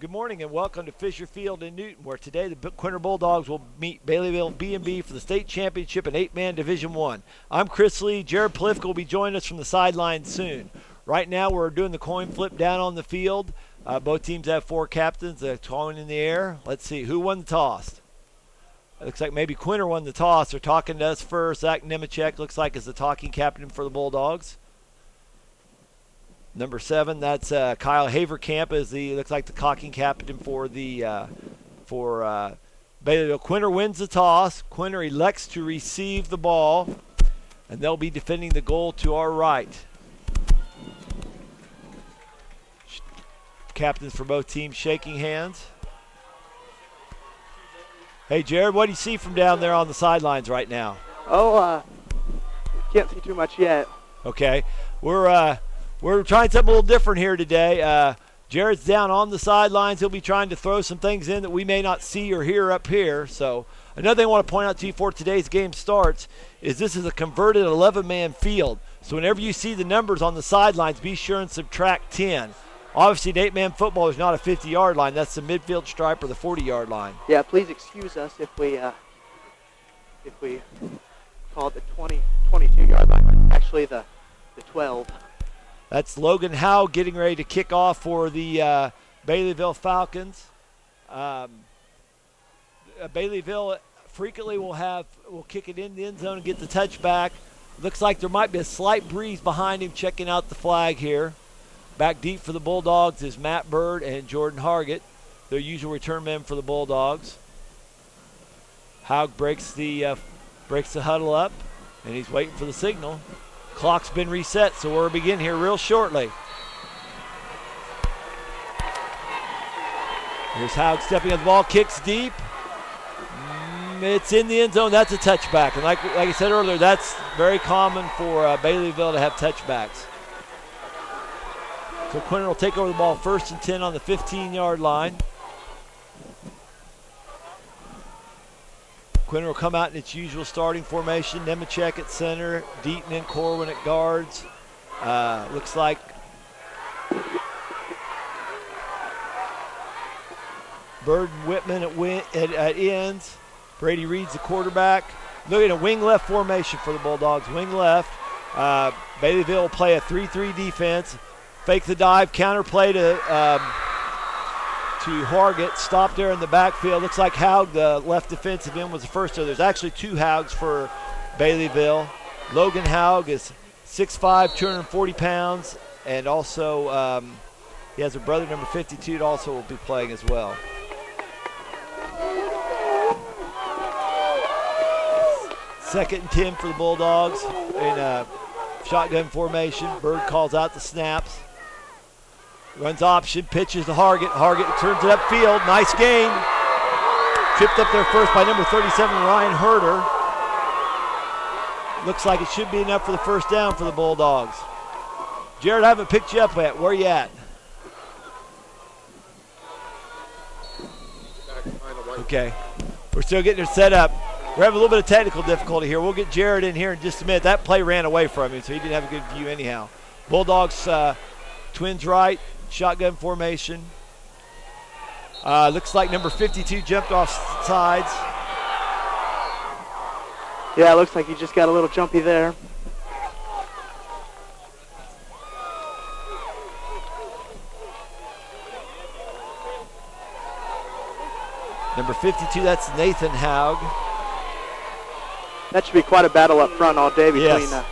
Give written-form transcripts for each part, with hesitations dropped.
Good morning and welcome to Fisher Field in Newton, where today the Quinter Bulldogs will meet Baileyville B&B for the state championship in 8-man Division I. I'm Chris Lee. Jared Plifka will be joining us from the sideline soon. Right now we're doing the coin flip down on the field. Both teams have 4 captains. They're throwing in the air. Let's see, who won the toss? It looks like maybe Quinter won the toss. They're talking to us first. Zach Nemechek looks like is the talking captain for the Bulldogs. Number 7, that's Kyle Haverkamp, looks like the cocking captain for the Baileyville. Quinter wins the toss. Quinter elects to receive the ball, and they'll be defending the goal to our right. Captains for both teams shaking hands. Hey, Jared, what do you see from down there on the sidelines right now? Can't see too much yet. Okay, we're trying something a little different here today. Jared's down on the sidelines. He'll be trying to throw some things in that we may not see or hear up here. So another thing I want to point out to you before today's game starts is this is a converted 11-man field. So whenever you see the numbers on the sidelines, be sure and subtract 10. Obviously, an 8-man football is not a 50-yard line. That's the midfield stripe or the 40-yard line. Yeah, please excuse us if we call it the 22-yard line. It's actually the 12. That's Logan Howe getting ready to kick off for the Baileyville Falcons. Baileyville frequently will kick it in the end zone and get the touchback. Looks like there might be a slight breeze behind him checking out the flag here. Back deep for the Bulldogs is Matt Bird and Jordan Hargett, their usual return men for the Bulldogs. Howe breaks the huddle up, and he's waiting for the signal. Clock's been reset, so we'll begin here real shortly. Here's Howe stepping on the ball, kicks deep. It's in the end zone. That's a touchback. And like I said earlier, that's very common for Baileyville to have touchbacks. So Quinter will take over the ball 1st and 10 on the 15-yard line. Quinter will come out in its usual starting formation. Nemechek at center, Deaton and Corwin at guards. Looks like Bird and Whitman at ends. Brady Reed's the quarterback. Look at a wing left formation for the Bulldogs. Wing left. Baileyville will play a 3-3 defense. Fake the dive, counter play to Hargett, stopped there in the backfield. Looks like Haug, the left defensive end, was the first. So there's actually 2 Haugs for Baileyville. Logan Haug is 6'5", 240 pounds, and also he has a brother, number 52, that also will be playing as well. Second and 10 for the Bulldogs in shotgun formation. Bird calls out the snaps. Runs option, pitches to Hargett. Hargett turns it upfield. Nice gain. Tripped up there first by number 37, Ryan Herder. Looks like it should be enough for the first down for the Bulldogs. Jared, I haven't picked you up yet. Where are you at? Okay. We're still getting it set up. We're having a little bit of technical difficulty here. We'll get Jared in here in just a minute. That play ran away from him, so he didn't have a good view anyhow. Bulldogs, twins right, shotgun formation. Looks like number 52 jumped off sides. Yeah, it looks like he just got a little jumpy there. Number 52, that's Nathan Haug. That should be quite a battle up front all day between Yes.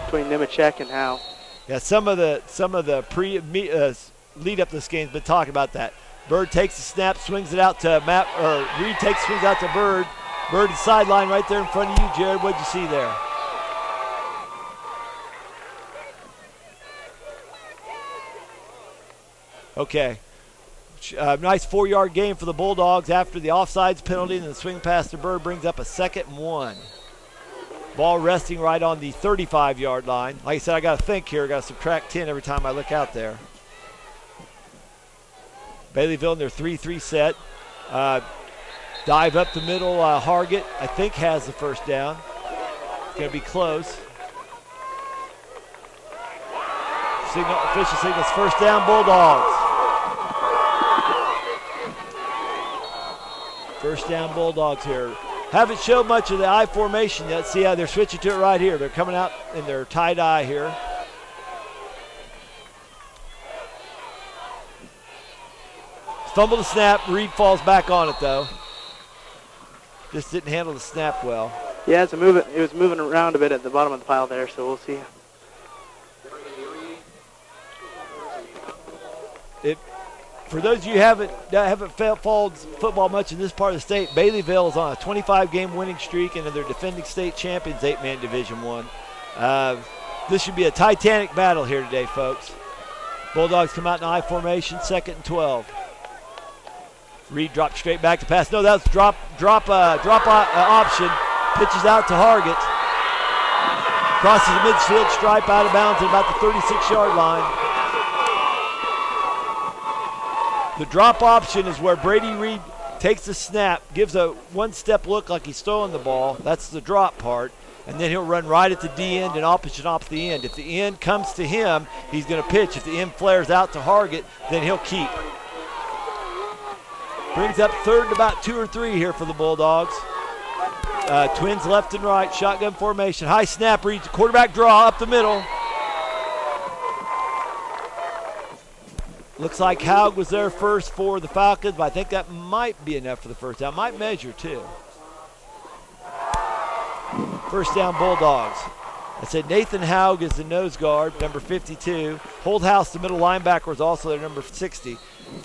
between Nemechek and Howe. Yeah, some of the lead up to this game's been talking about that. Bird takes the snap, swings it out to Reed swings out to Bird. Bird is sideline right there in front of you, Jared. What'd you see there? Okay. Nice 4-yard gain for the Bulldogs after the offsides penalty, and the swing pass to Bird brings up a 2nd and 1. Ball resting right on the 35-yard line. Like I said, I got to think here. I got to subtract 10 every time I look out there. Baileyville in their 3-3 set. Dive up the middle. Hargett, I think, has the first down. It's going to be close. Official signals first down, Bulldogs. First down Bulldogs here. Haven't showed much of the I formation yet. See how they're switching to it right here. They're coming out in their tight eye here. Fumble the snap. Reed falls back on it though. Just didn't handle the snap well. Yeah, it was moving around a bit at the bottom of the pile there, so we'll see. For those of you who haven't followed football much in this part of the state, Baileyville is on a 25-game winning streak, and they're defending state champions, 8-man Division I. This should be a titanic battle here today, folks. Bulldogs come out in I formation, 2nd and 12. Reed dropped straight back to pass. No, that was drop option. Pitches out to Hargett. Crosses the midfield stripe out of bounds at about the 36-yard line. The drop option is where Brady Reed takes the snap, gives a one-step look like he's throwing the ball. That's the drop part. And then he'll run right at the D end and opposite off the end. If the end comes to him, he's going to pitch. If the end flares out to Hargett, then he'll keep. Brings up 3rd and about 2 or 3 here for the Bulldogs. Twins left and right, shotgun formation. High snap, reads the quarterback draw up the middle. Looks like Haug was there first for the Falcons, but I think that might be enough for the first down. Might measure too. First down Bulldogs. I said Nathan Haug is the nose guard, number 52. Holdhouse, the middle linebacker, is also their number 60.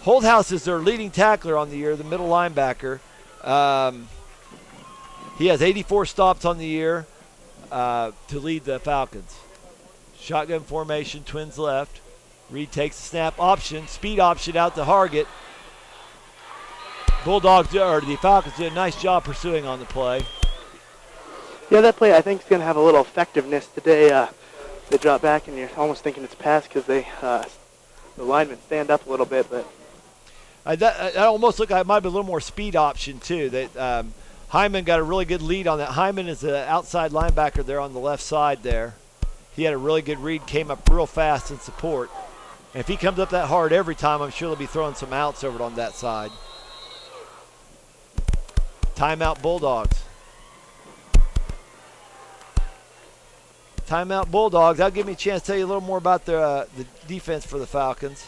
Holdhouse is their leading tackler on the year, the middle linebacker. He has 84 stops on the year to lead the Falcons. Shotgun formation, Twins left. Reed takes the snap option, speed option out to Hargett. The Falcons did a nice job pursuing on the play. Yeah, that play I think is going to have a little effectiveness today. They drop back and you're almost thinking it's pass because the linemen stand up a little bit. But that almost looked like it might be a little more speed option too. That Hyman got a really good lead on that. Hyman is the outside linebacker there on the left side there. He had a really good read, came up real fast in support. And if he comes up that hard every time, I'm sure they'll be throwing some outs over on that side. Timeout Bulldogs. Timeout Bulldogs. That'll give me a chance to tell you a little more about the defense for the Falcons.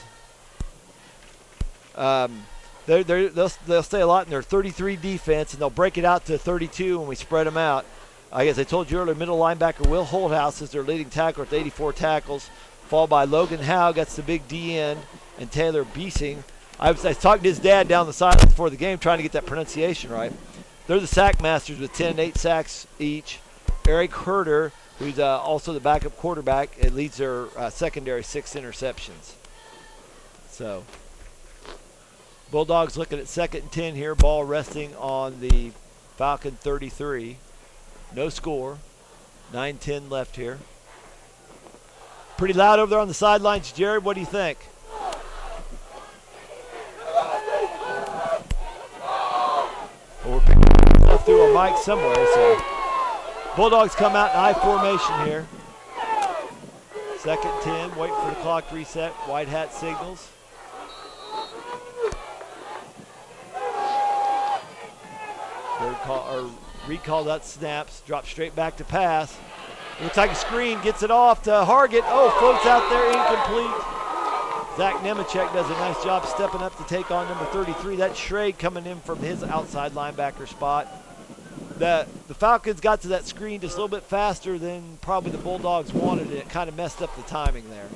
They'll stay a lot in their 33 defense, and they'll break it out to 32 when we spread them out. I guess I told you earlier, middle linebacker Will Holdhouse is their leading tackler with 84 tackles, followed by Logan Howe, that's the big DN, and Taylor Beesing. I was talking to his dad down the sideline before the game, trying to get that pronunciation right. They're the sack masters with 10 and 8 sacks each. Eric Herder, who's also the backup quarterback, and leads their secondary 6 interceptions. So, Bulldogs looking at 2nd and 10 here, ball resting on the Falcon 33. No score. 9-10 left here. Pretty loud over there on the sidelines. Jared, what do you think? Well, we're picking stuff through a mic somewhere. So Bulldogs come out in I formation here. 2nd 10. Wait for the clock to reset. White hat signals. Reed called out snaps, drops straight back to pass. Looks like a screen, gets it off to Hargett. Oh, floats out there, incomplete. Zach Nemechek does a nice job stepping up to take on number 33. That's Schrade coming in from his outside linebacker spot. The Falcons got to that screen just a little bit faster than probably the Bulldogs wanted, and it kind of messed up the timing there.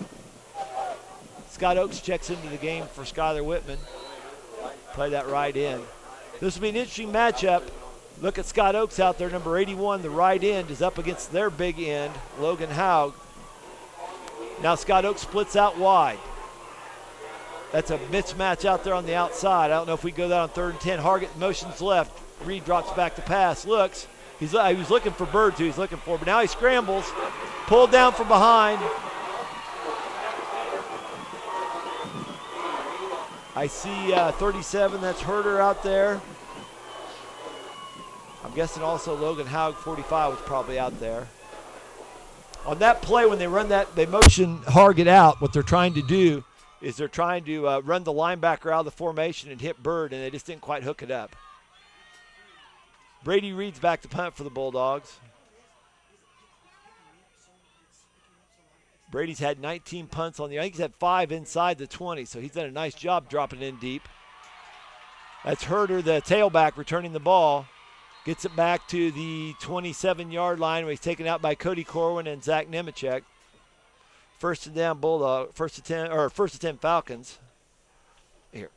Scott Oakes checks into the game for Skylar Whitman. Play that right in. This will be an interesting matchup. Look at Scott Oakes out there, number 81. The right end is up against their big end, Logan Haug. Now Scott Oakes splits out wide. That's a mismatch out there on the outside. I don't know if we go that on 3rd and 10. Hargett motions left. Reed drops back to pass. Looks. He was looking for Birds, who he's looking for, but now he scrambles. Pulled down from behind. I see 37. That's Herder out there. I'm guessing also Logan Haug, 45, was probably out there. On that play, when they run that, they motion Hargett out. What they're trying to do is they're trying to run the linebacker out of the formation and hit Bird, and they just didn't quite hook it up. Brady Reed's back to punt for the Bulldogs. Brady's had 19 punts on the, I think he's had 5 inside the 20, so he's done a nice job dropping in deep. That's Herder, the tailback, returning the ball. Gets it back to the 27-yard line where he's taken out by Cody Corwin and Zach Nemechek. First and down Bulldog, first and 10 Falcons. Here.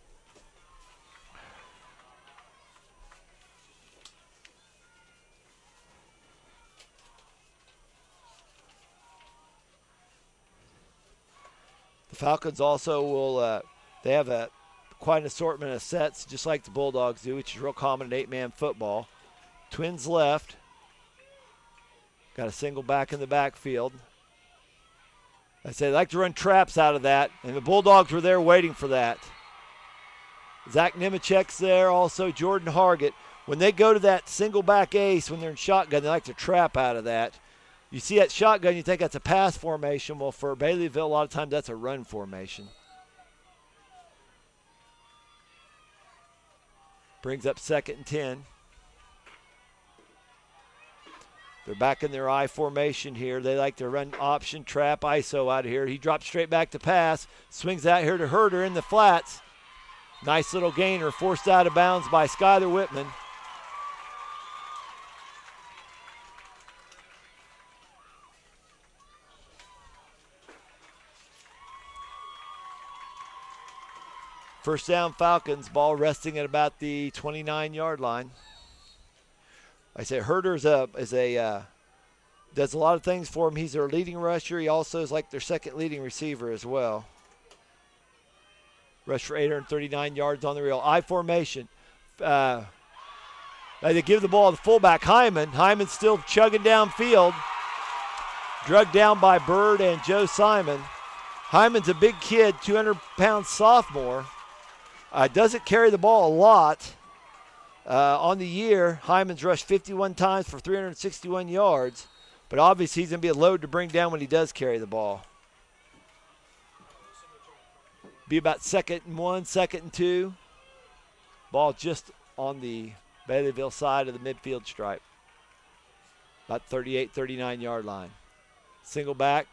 The Falcons also will, they have quite an assortment of sets, just like the Bulldogs do, which is real common in 8-man football. Twins left. Got a single back in the backfield. I say they like to run traps out of that, and the Bulldogs were there waiting for that. Zach Nemechek's there, also Jordan Hargett. When they go to that single back ace, when they're in shotgun, they like to trap out of that. You see that shotgun, you think that's a pass formation. Well, for Baileyville, a lot of times that's a run formation. Brings up 2nd and 10. They're back in their I formation here. They like to run option, trap, ISO out of here. He drops straight back to pass. Swings out here to Herder in the flats. Nice little gainer, forced out of bounds by Skyler Whitman. First down Falcons, ball resting at about the 29-yard line. I say Herder does a lot of things for him. He's their leading rusher. He also is like their second leading receiver as well. Rush for 839 yards on the reel. I formation. They give the ball to the fullback, Hyman. Hyman's still chugging downfield. Drugged down by Bird and Joe Simon. Hyman's a big kid, 200-pound sophomore. Doesn't carry the ball a lot. On the year, Hyman's rushed 51 times for 361 yards. But obviously he's going to be a load to bring down when he does carry the ball. Be about 2nd and 1, 2nd and 2. Ball just on the Baileyville side of the midfield stripe. About 38, 39-yard line. Single back,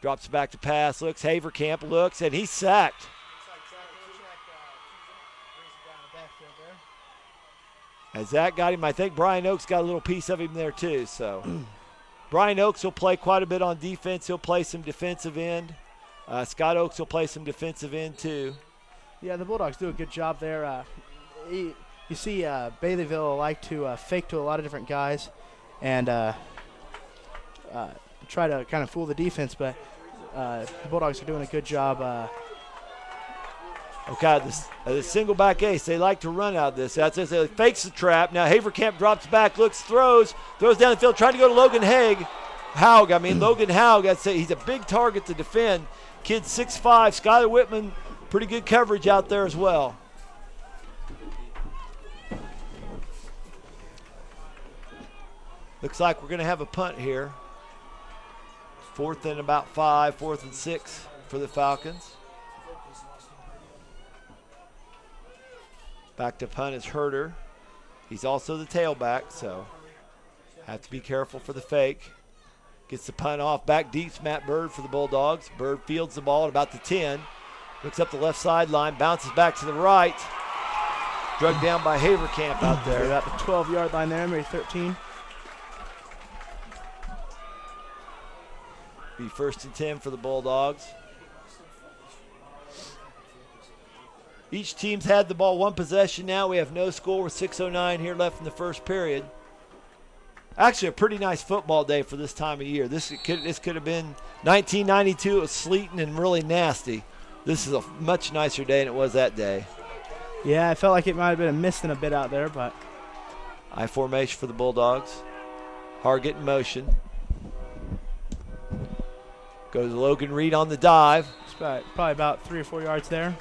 drops back to pass, looks, Haverkamp looks, and he's sacked. As Zach got him, I think Brian Oakes got a little piece of him there too. So Brian Oakes will play quite a bit on defense. He'll play some defensive end. Scott Oakes will play some defensive end too. Yeah, the Bulldogs do a good job there. You see Baileyville like to fake to a lot of different guys and try to kind of fool the defense, but the Bulldogs are doing a good job. Okay, the single back ace, they like to run out of this. That's it. It fakes the trap. Now Haverkamp drops back, looks, throws down the field, trying to go to Logan Logan Haug, I'd say he's a big target to defend. Kid 6'5", Skyler Whitman, pretty good coverage out there as well. Looks like we're going to have a punt here. 4th and about 5, 4th and 6 for the Falcons. Back to punt is Herder. He's also the tailback, so have to be careful for the fake. Gets the punt off. Back deep's Matt Bird for the Bulldogs. Bird fields the ball at about the 10. Looks up the left sideline, bounces back to the right. Drugged down by Haverkamp out there. About the 12-yard line there, maybe 13. Be 1st and 10 for the Bulldogs. Each team's had the ball one possession now. We have no score with 6:09 here left in the first period. Actually, a pretty nice football day for this time of year. This could have been 1992. It was sleeting and really nasty. This is a much nicer day than it was that day. Yeah, I felt like it might have been misting a bit out there, but. I formation for the Bulldogs. Hargett in motion. Goes Logan Reed on the dive. It's probably about 3 or 4 yards there.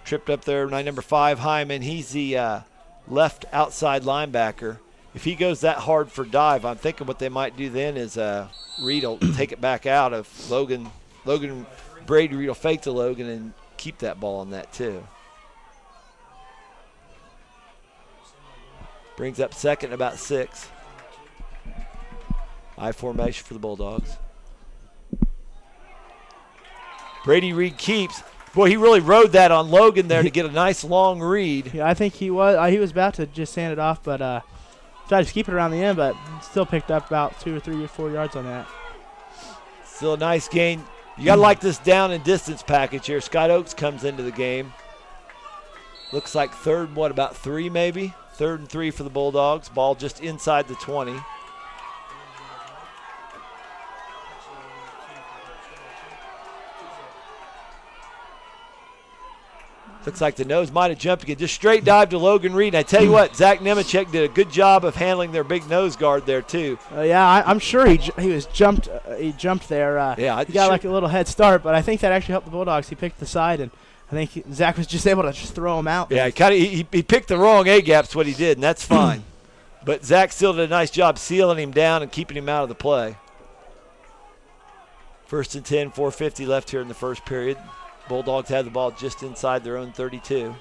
Tripped up there, number 5, Hyman. He's the left outside linebacker. If he goes that hard for dive, I'm thinking what they might do then is Reed will take it back out of Logan. Brady Reed will fake to Logan and keep that ball on that too. Brings up second, about 6. I formation for the Bulldogs. Brady Reed keeps. Boy, he really rode that on Logan there to get a nice long read. Yeah, I think he was about to just hand it off, but tried to keep it around the end, but still picked up about 2 or 3 or 4 yards on that. Still a nice gain. You got to like this down and distance package here. Scott Oaks comes into the game. Looks like third, about 3 maybe? 3rd and 3 for the Bulldogs. Ball just inside the 20. Looks like the nose might have jumped again. Just straight dive to Logan Reed. And I tell you what, Zach Nemechek did a good job of handling their big nose guard there too. Yeah, I'm sure he was jumped. He jumped there. Yeah, he got like a little head start, but I think that actually helped the Bulldogs. He picked the side, and I think Zach was just able to just throw him out. Yeah, he picked the wrong A gaps. What he did, and that's fine. But Zach still did a nice job sealing him down and keeping him out of the play. 1st and 10, 4:50 left here in the first period. Bulldogs had the ball just inside their own 32.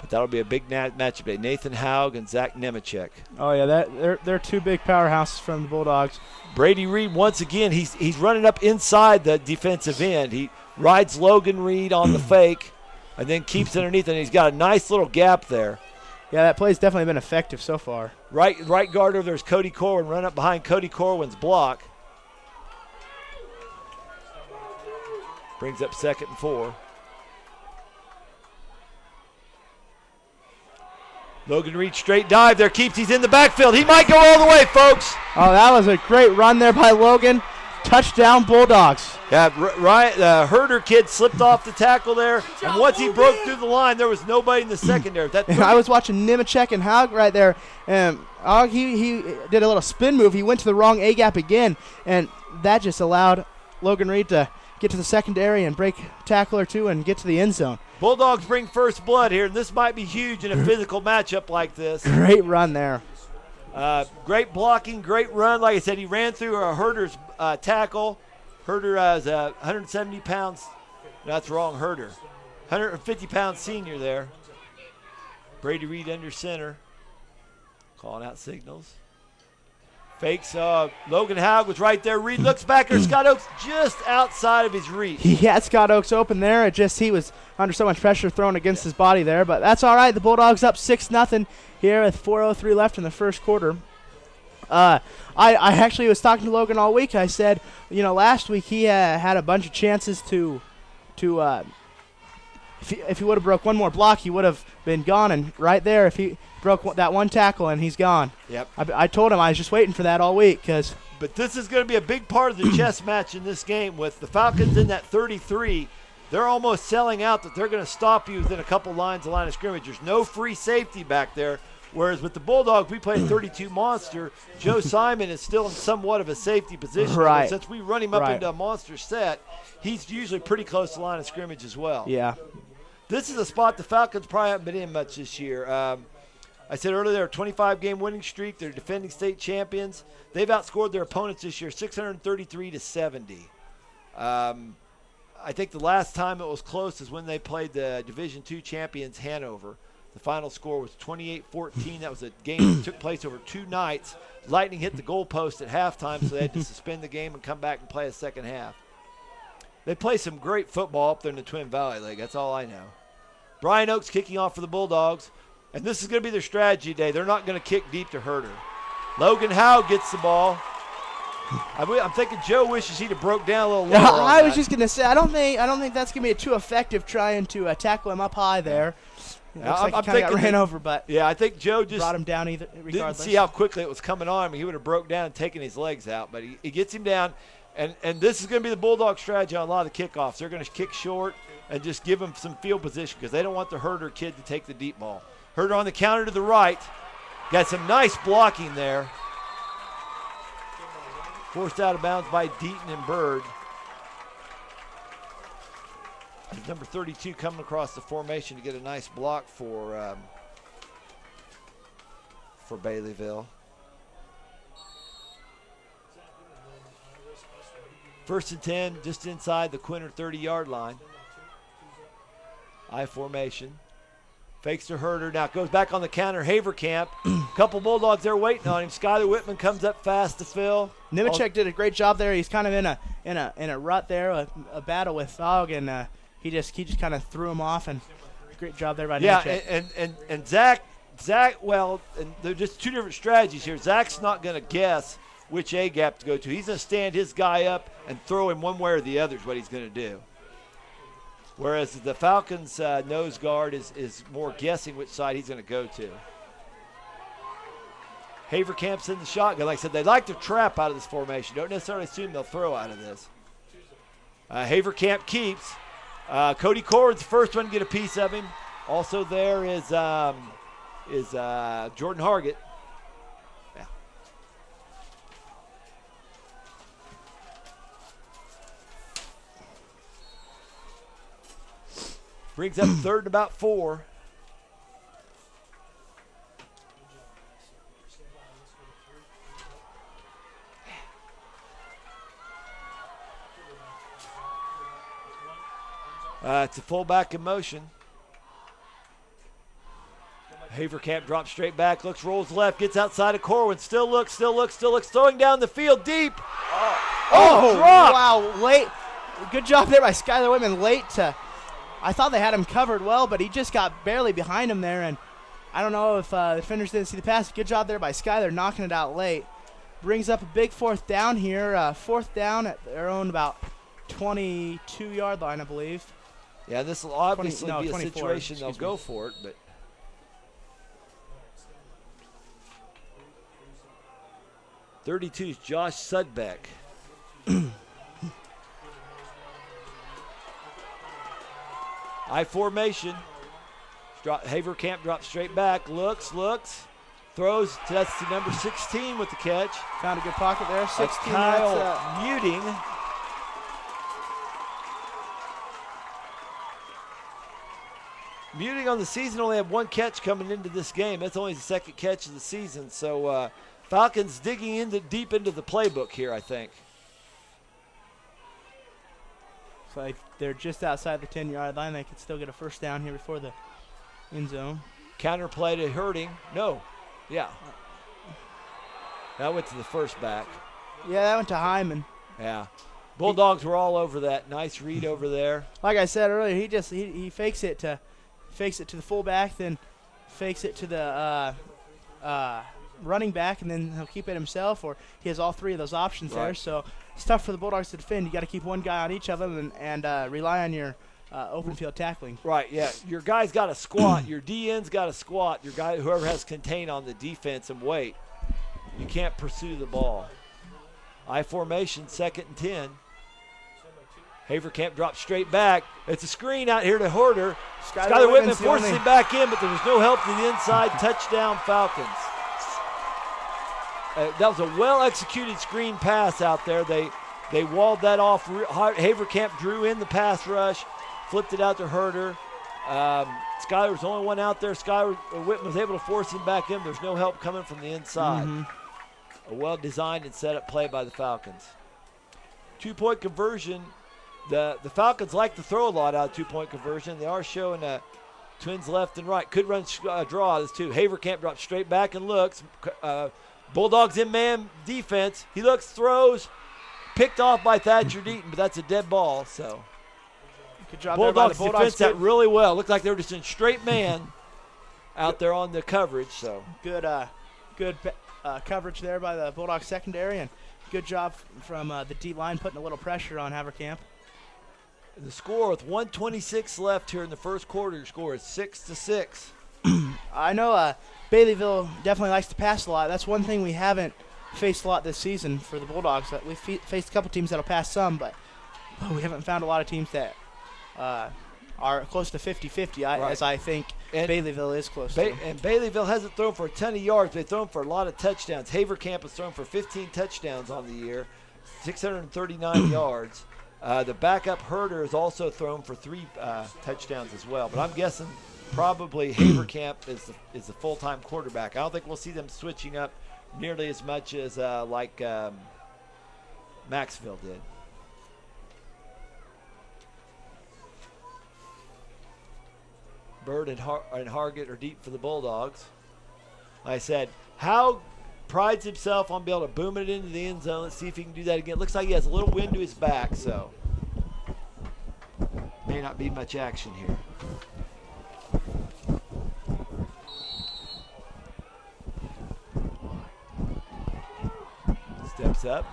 But that'll be a big matchup today. Nathan Haug and Zach Nemechek. Oh yeah, they're 2 big powerhouses from the Bulldogs. Brady Reed once again. He's running up inside the defensive end. He rides Logan Reed on the fake, and then keeps underneath, and he's got a nice little gap there. Yeah, that play's definitely been effective so far. Right guard over there's Cody Corwin. Run up behind Cody Corwin's block. Brings up 2nd and 4. Logan Reed straight dive there. He's in the backfield. He might go all the way, folks. Oh, that was a great run there by Logan. Touchdown Bulldogs. Yeah, the Herder kid slipped off the tackle there, and once he broke through the line, there was nobody in the secondary. I was watching Nemechek and Haug right there, and he did a little spin move. He went to the wrong A-gap again, and that just allowed Logan Reed to get to the secondary and break a tackle or 2 and get to the end zone. Bulldogs bring first blood here, and this might be huge in a physical matchup like this. Great run there. Great blocking, great run. Like I said, he ran through a Herder's tackle. Herder is 170 pounds. No, that's wrong, Herder. 150-pound senior there. Brady Reed under center. Calling out signals. Fakes. Logan Haug was right there. Reed looks back there. Scott Oaks just outside of his reach. He had Scott Oaks open there. He was under so much pressure thrown against his body there. But that's all right. The Bulldogs up 6-0 here with 4:03 left in the first quarter. I actually was talking to Logan all week. I said, last week he had a bunch of chances to if he would have broke one more block, he would have been gone. And right there, if he broke that one tackle, and he's gone. Yep. I told him I was just waiting for that all week. But this is going to be a big part of the chess match in this game with the Falcons in that 33. They're almost selling out that they're going to stop you within a couple lines of line of scrimmage. There's no free safety back there. Whereas with the Bulldogs, we play a 32 monster. Joe Simon is still in somewhat of a safety position. Right. Since we run him up into a monster set, he's usually pretty close to the line of scrimmage as well. Yeah. This is a spot the Falcons probably haven't been in much this year. I said earlier, they're a 25-game winning streak. They're defending state champions. They've outscored their opponents this year 633-70. I think the last time it was close is when they played the Division II champions Hanover. The final score was 28-14. That was a game that took place over 2 nights. Lightning hit the goalpost at halftime, so they had to suspend the game and come back and play a second half. They play some great football up there in the Twin Valley League. That's all I know. Brian Oaks kicking off for the Bulldogs. And this is going to be their strategy today. They're not going to kick deep to Herder. Logan Howe gets the ball. I'm thinking Joe wishes he'd have broke down a little lower. I was just going to say, I don't think that's going to be too effective trying to tackle him up high there. I'm like he got ran over, but yeah, I think Joe just brought him down regardless. Didn't see how quickly it was coming on him. He would have broke down and taken his legs out, but he gets him down. And this is going to be the Bulldog strategy on a lot of the kickoffs. They're going to kick short and just give him some field position because they don't want the Herder kid to take the deep ball. Herder on the counter to the right. Got some nice blocking there. Forced out of bounds by Deaton and Bird. Number 32 coming across the formation to get a nice block for Baileyville. First and 10, just inside the Quinter 30-yard line. I formation. Fakes to Herder. Now goes back on the counter. Haverkamp. Couple Bulldogs there waiting on him. Skyler Whitman comes up fast to fill. Nemechek did a great job there. He's kind of in a rut there, a battle with Fog, and he just kind of threw him off. And great job there by Nemechek. Yeah, and Zach. Well, and they're just two different strategies here. Zach's not going to guess which A gap to go to. He's going to stand his guy up and throw him one way or the other is what he's going to do. Whereas the Falcons' nose guard is more guessing which side he's going to go to. Haverkamp's in the shotgun. Like I said, they like to trap out of this formation. Don't necessarily assume they'll throw out of this. Haverkamp keeps. Cody Corwin's the first one to get a piece of him. Also there is Jordan Hargett. Yeah. Brings up third and about 4. It's a fullback in motion. Haverkamp drops straight back, looks, rolls left, gets outside of Corwin, still looks, throwing down the field deep. Drop. Wow, late. Good job there by Skyler Whitman, late to. I thought they had him covered well, but he just got barely behind him there, and I don't know if the defenders didn't see the pass. Good job there by Skyler knocking it out late. Brings up a big fourth down here, fourth down at their own about 22-yard line, I believe. Yeah, this will obviously be a situation they'll go for it, but. '32 is Josh Sudbeck. I formation. Haverkamp drops straight back. Looks. Throws. That's to number 16 with the catch. Found a good pocket there. 16. Kyle Muting. Muting on the season only had one catch coming into this game. That's only the second catch of the season. So Falcons digging deep into the playbook here, I think. So like they're just outside the 10-yard line. They could still get a first down here before the end zone. Counter play to Herding. No. Yeah. That went to the first back. Yeah, that went to Hyman. Yeah. Bulldogs were all over that. Nice read over there. Like I said earlier, he fakes it to the fullback, then fakes it to the running back, and then he'll keep it himself, or he has all three of those options there. So it's tough for the Bulldogs to defend. You got to keep one guy on each of them and rely on your open field tackling. Right, yeah. Your guy's got to squat. Your DN's got to squat. Your guy, whoever has contain on the defense, and wait. You can't pursue the ball. I formation, 2nd and 10. Haverkamp drops straight back. It's a screen out here to Herder. Skyler Whitman forces him back in, but there was no help to the inside. Touchdown, Falcons. That was a well-executed screen pass out there. They walled that off. Haverkamp drew in the pass rush, flipped it out to Herder. Skyler was the only one out there. Whitman was able to force him back in. There's no help coming from the inside. A well-designed and set-up play by the Falcons. 2-point conversion. The Falcons like to throw a lot out of 2-point conversion. They are showing twins left and right. Could run draw this too. Haverkamp drops straight back and looks. Bulldogs in man defense. He looks, throws, picked off by Thatcher Deaton, but that's a dead ball. So good job. Bulldogs defense that really well. Looked like they were just in straight man out there on the coverage. So good coverage there by the Bulldogs secondary, and good job from the D line putting a little pressure on Haverkamp. The score with 1:26 left here in the first quarter. Your score is 6-6. I know Baileyville definitely likes to pass a lot. That's one thing we haven't faced a lot this season for the Bulldogs. We've faced a couple teams that'll pass some, but we haven't found a lot of teams that are close to 50-50, as I think Baileyville is close to. And Baileyville hasn't thrown for a ton of yards. They've thrown for a lot of touchdowns. Haverkamp has thrown for 15 touchdowns on the year, 639 yards. The backup Herder has also thrown for 3 touchdowns as well. But I'm guessing probably Haverkamp is the full-time quarterback. I don't think we'll see them switching up nearly as much as Maxville did. Bird and Hargett are deep for the Bulldogs. Like I said, Howe prides himself on being able to boom it into the end zone. Let's see if he can do that again. Looks like he has a little wind to his back, so may not be much action here. Steps up.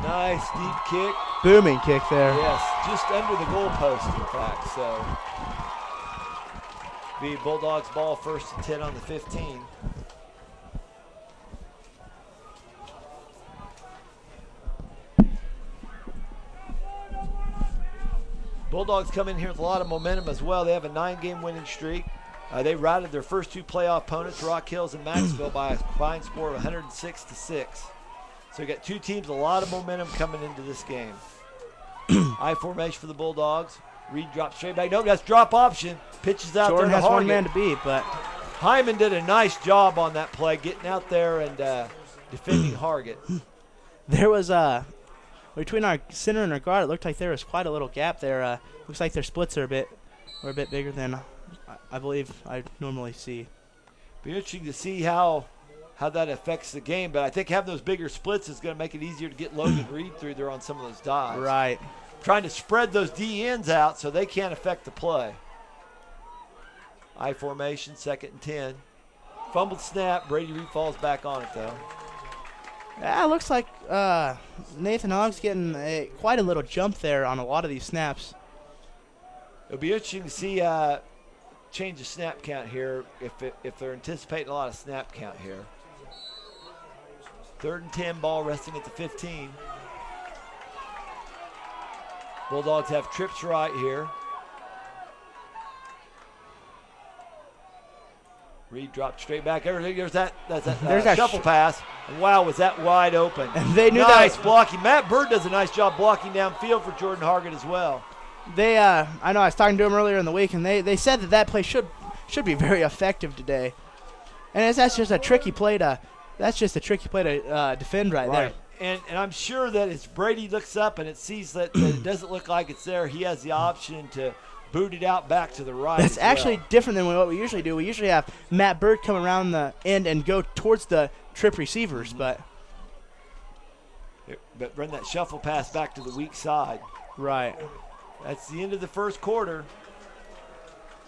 Nice deep kick. Booming kick there. Yes, just under the goalpost, in fact. So, be Bulldogs ball, 1st and 10 on the 15. Bulldogs come in here with a lot of momentum as well. They have a 9-game winning streak. They routed their first 2 playoff opponents, Rock Hills and Maxville, by a combined score of 106-6. So you got 2 teams, a lot of momentum coming into this game. I formation for the Bulldogs. Reed drops straight back. Nope, that's drop option. Pitches out Jordan there to has Hargett. one man to beat, but Hyman did a nice job on that play, getting out there and defending Hargett. there was between our center and our guard, it looked like there was quite a little gap there. Looks like their splits are a bit bigger than I believe I normally see. Be interesting to see how that affects the game, but I think having those bigger splits is going to make it easier to get Logan Reed through there on some of those dives. Right. Trying to spread those DNs out so they can't affect the play. I formation, 2nd and 10. Fumbled snap. Brady Reed falls back on it, though. Yeah, it looks like Nathan Hogg's getting quite a little jump there on a lot of these snaps. It'll be interesting to see change the snap count here if they're anticipating a lot of snap count here. 3rd and 10, ball resting at the 15. Bulldogs have trips right here. Reed dropped straight back. There's that shuffle pass. And wow, was that wide open. And they knew nice blocking. Matt Bird does a nice job blocking downfield for Jordan Hargett as well. They, I know I was talking to them earlier in the week, and they said that play should be very effective today. And that's just a tricky play to defend right there. And I'm sure that as Brady looks up and it sees that it doesn't look like it's there, he has the option to boot it out back to the right. That's actually different than what we usually do. We usually have Matt Bird come around the end and go towards the trip receivers, but run that shuffle pass back to the weak side. Right. That's the end of the first quarter.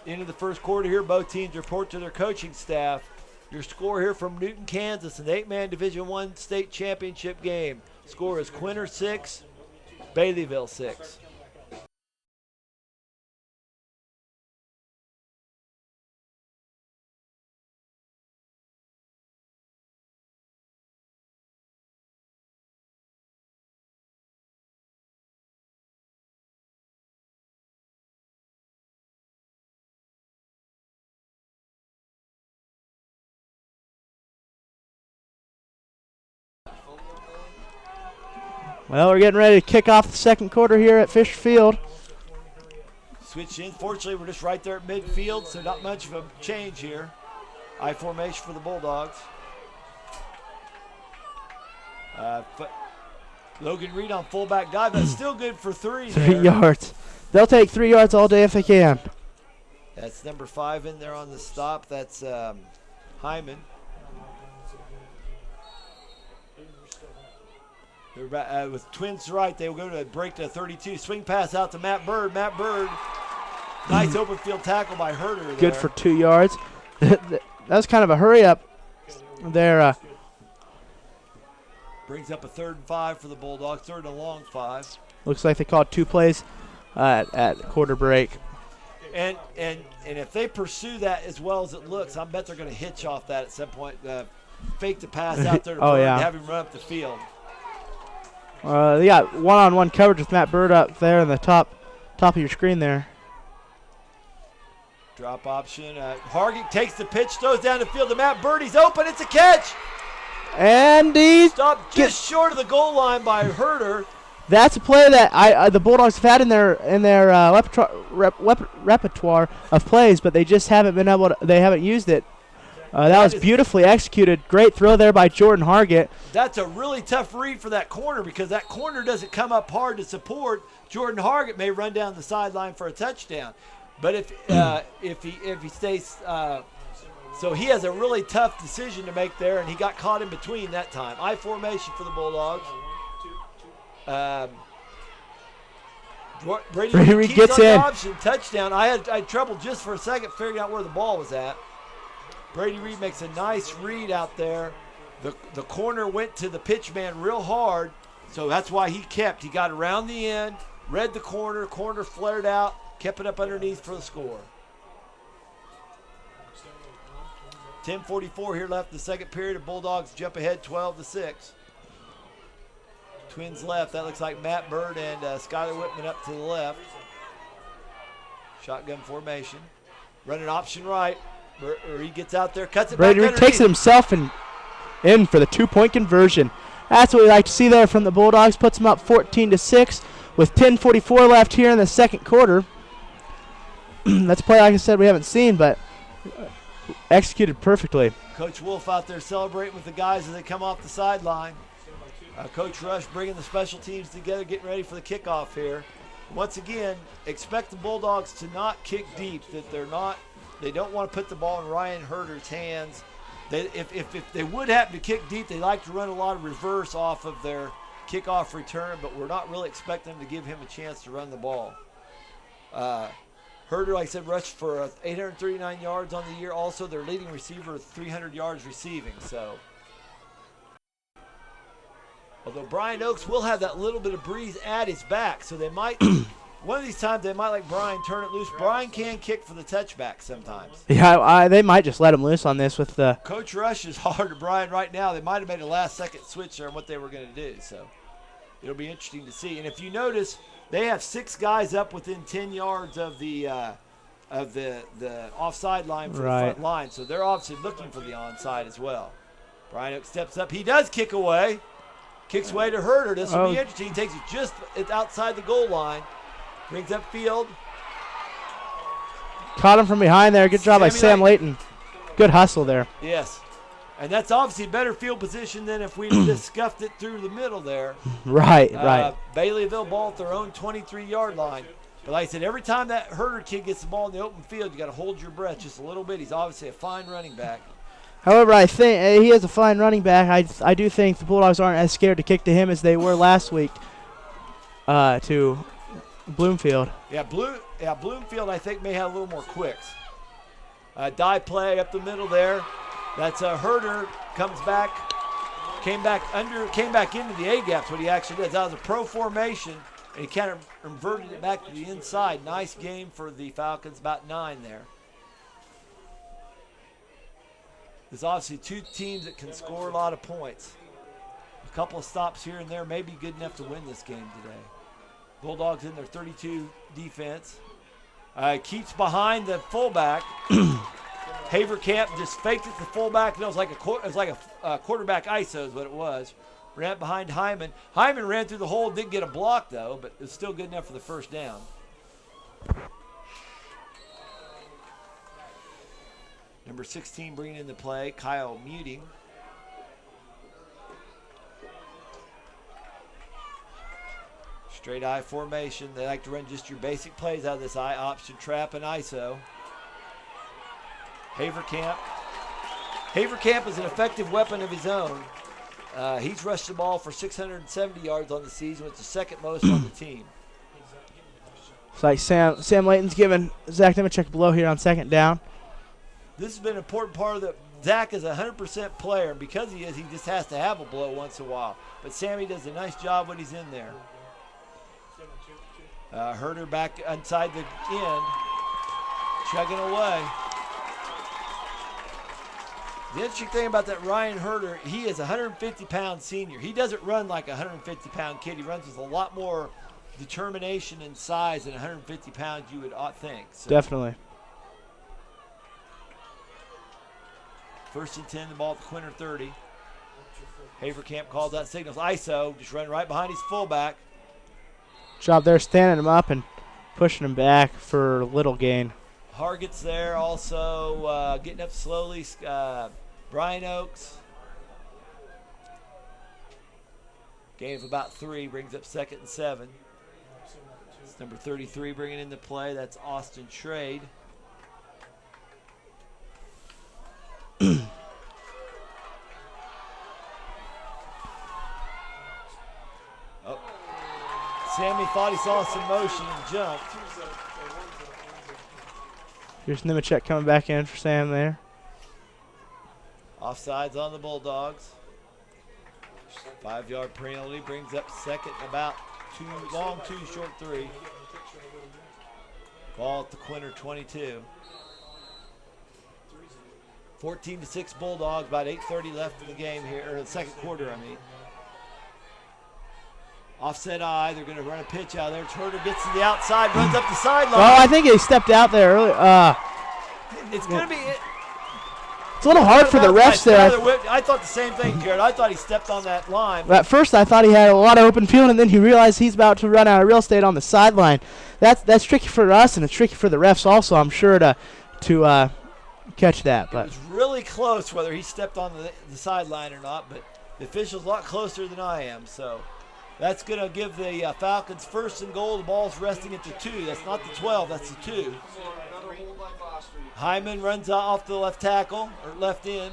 End of the first quarter here. Both teams report to their coaching staff. Your score here from Newton, Kansas, an 8-man Division I state championship game. Score is Quinter 6, Baileyville 6. Well, we're getting ready to kick off the second quarter here at Fisher Field. Switch in. Fortunately, we're just right there at midfield, so not much of a change here. I formation for the Bulldogs. Logan Reed on fullback dive. That's still good for 3. 3 yards. They'll take 3 yards all day if they can. That's number 5 in there on the stop. That's Hyman. With twins right, they will go to a break to 32. Swing pass out to Matt Bird. Matt Bird, nice open field tackle by Herder there. Good for 2 yards. That was kind of a hurry up there. Brings up a 3rd and 5 for the Bulldogs. 3rd and a long 5. Looks like they called 2 plays at quarter break. And if they pursue that as well as it looks, I bet they're going to hitch off that at some point. Fake the pass out there to Bird and have him run up the field. They got one-on-one coverage with Matt Bird up there in the top of your screen there. Drop option. Hargett takes the pitch, throws down the field to Matt Bird. He's open. It's a catch. And he's stopped just short of the goal line by Herder. That's a play that the Bulldogs have had in their repertoire of plays, but they just haven't been able to. They haven't used it. That was beautifully executed. Great throw there by Jordan Hargett. That's a really tough read for that corner because that corner doesn't come up hard to support. Jordan Hargett may run down the sideline for a touchdown. But if he stays, so he has a really tough decision to make there, and he got caught in between that time. I formation for the Bulldogs. Brady Reed gets on in. Option touchdown. I had trouble just for a second figuring out where the ball was at. Brady Reed makes a nice read out there. The corner went to the pitch man real hard, so that's why he kept. He got around the end, read the corner flared out, kept it up underneath for the score. 10:44 here left in the second period. The Bulldogs jump ahead 12-6. Twins left. That looks like Matt Bird and Skylar Whitman up to the left. Shotgun formation. Running option right. He gets out there, cuts it Brady back Reed takes it himself and in for the 2-point conversion. That's what we like to see there from the Bulldogs. Puts them up 14-6 with 10:44 left here in the second quarter. That's a play, like I said, we haven't seen, but executed perfectly. Coach Wolf out there celebrating with the guys as they come off the sideline. Coach Rush bringing the special teams together, getting ready for the kickoff here. Once again, expect the Bulldogs to not kick deep, that they don't want to put the ball in Ryan Herder's hands. If they would happen to kick deep, they like to run a lot of reverse off of their kickoff return, but we're not really expecting them to give him a chance to run the ball. Herder, like I said, rushed for 839 yards on the year. Also, their leading receiver, 300 yards receiving. So, although Brian Oakes will have that little bit of breeze at his back, so they might one of these times they might let Brian turn it loose. Brian can kick for the touchback sometimes. Yeah, they might just let him loose on this with the Coach Rush is hard to Brian right now. They might have made a last-second switch there on what they were going to do. So it'll be interesting to see. And if you notice, they have 6 guys up within 10 yards of the offside line for the front line. So they're obviously looking for the onside as well. Brian Oakes steps up. He does kick away. Kicks away to Herder. This will be interesting. He takes it just outside the goal line. Brings up field. Caught him from behind there. Good job by Sam Layton. Good hustle there. Yes. And that's obviously better field position than if we just scuffed it through the middle there. Right. Baileyville ball at their own 23-yard line. But like I said, every time that Herder kid gets the ball in the open field, you got to hold your breath just a little bit. He's obviously a fine running back. However, I think he is a fine running back. I do think the Bulldogs aren't as scared to kick to him as they were last week to Bloomfield. Yeah, Bloomfield I think may have a little more quicks. Die play up the middle there. That's Herder comes back, came back into the A gaps. What he actually did. That was a pro formation, and he kind of inverted it back to the inside. Nice game for the Falcons, about 9 there. There's obviously 2 teams that can score a lot of points. A couple of stops here and there may be good enough to win this game today. Bulldogs in their 32 defense. Keeps behind the fullback. Haverkamp just faked it to fullback. And it was like a quarterback ISO is what it was. Ran behind Hyman. Hyman ran through the hole, didn't get a block though, but it's still good enough for the first down. Number 16 bringing in the play, Kyle Muting. Straight I formation. They like to run just your basic plays out of this I option trap and ISO. Haverkamp is an effective weapon of his own. He's rushed the ball for 670 yards on the season, which is the second most on the team. It's like Sam Layton's giving Zach Nemechek below here on second down. This has been an important part of the – Zach is a 100% player, and because he is, he just has to have a blow once in a while. But Sammy does a nice job when he's in there. Herder back inside the end, chugging away. The interesting thing about that Ryan Herder, he is a 150-pound senior. He doesn't run like a 150-pound kid. He runs with a lot more determination and size than 150 pounds you would think. So. Definitely. First and 10, the ball at the Quinter 30. Haverkamp calls that signals ISO, just running right behind his fullback. Job there standing him up and pushing him back for little gain. Hargett's there also getting up slowly. Brian Oakes. Gain of about 3 brings up 2nd and 7. It's number 33 bringing into play. That's Austin Trade. Oh. Sammy thought he saw some motion and jumped. Here's Nemechek coming back in for Sam there. Offsides on the Bulldogs. 5-yard penalty brings up second and about 2 long, 2 short 3. Ball at the Quinter 22. 14-6 Bulldogs, about 8:30 left in the game here, or the second quarter, I mean. Offset eye, they're going to run a pitch out there. Herder gets to the outside, runs up the sideline. Oh, I think he stepped out there early. It's going to be... It's a little hard for the refs there. I thought the same thing, Jared. I thought he stepped on that line. At first, I thought he had a lot of open field, and then he realized he's about to run out of real estate on the sideline. That's tricky for us, and it's tricky for the refs also, I'm sure, to catch that. But it was really close whether he stepped on the sideline or not, but the official's a lot closer than I am, so that's going to give the Falcons first and goal. The ball's resting at the 2. That's not the 12, that's the 2. Hyman runs off the left tackle, or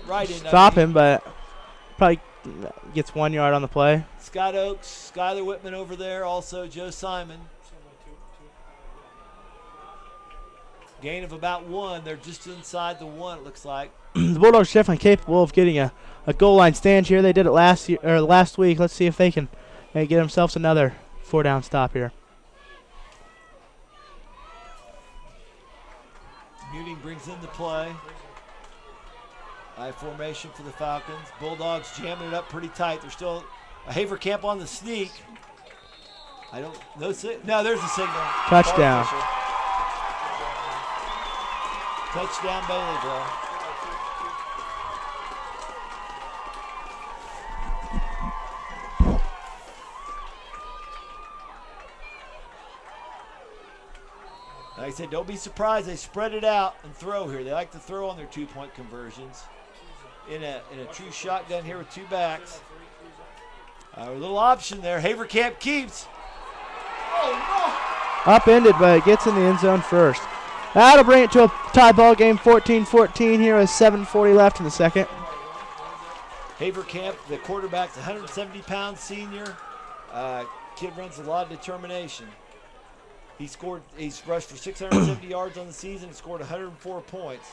right in. Stop him, but probably gets 1 yard on the play. Scott Oaks, Skylar Whitman over there, also Joe Simon. Gain of about 1. They're just inside the 1, it looks like. The Bulldogs are definitely capable of getting a goal line stand here. They did it last week. Let's see if they can get themselves another 4-down stop here. Muting brings into play. High formation for the Falcons. Bulldogs jamming it up pretty tight. There's still a Haverkamp on the sneak. No, there's a signal. Touchdown. Touchdown, Baileyville. Like I said, don't be surprised. They spread it out and throw here. They like to throw on their 2-point conversions. In a true shotgun here with 2 backs. A little option there. Haverkamp keeps. Oh, no. Upended, but it gets in the end zone first. That'll bring it to a tie ball game, 14-14 here with 7:40 left in the second. Haverkamp, the quarterback's 170-pound senior. Kid runs a lot of determination. He's rushed for 670 yards on the season and scored 104 points.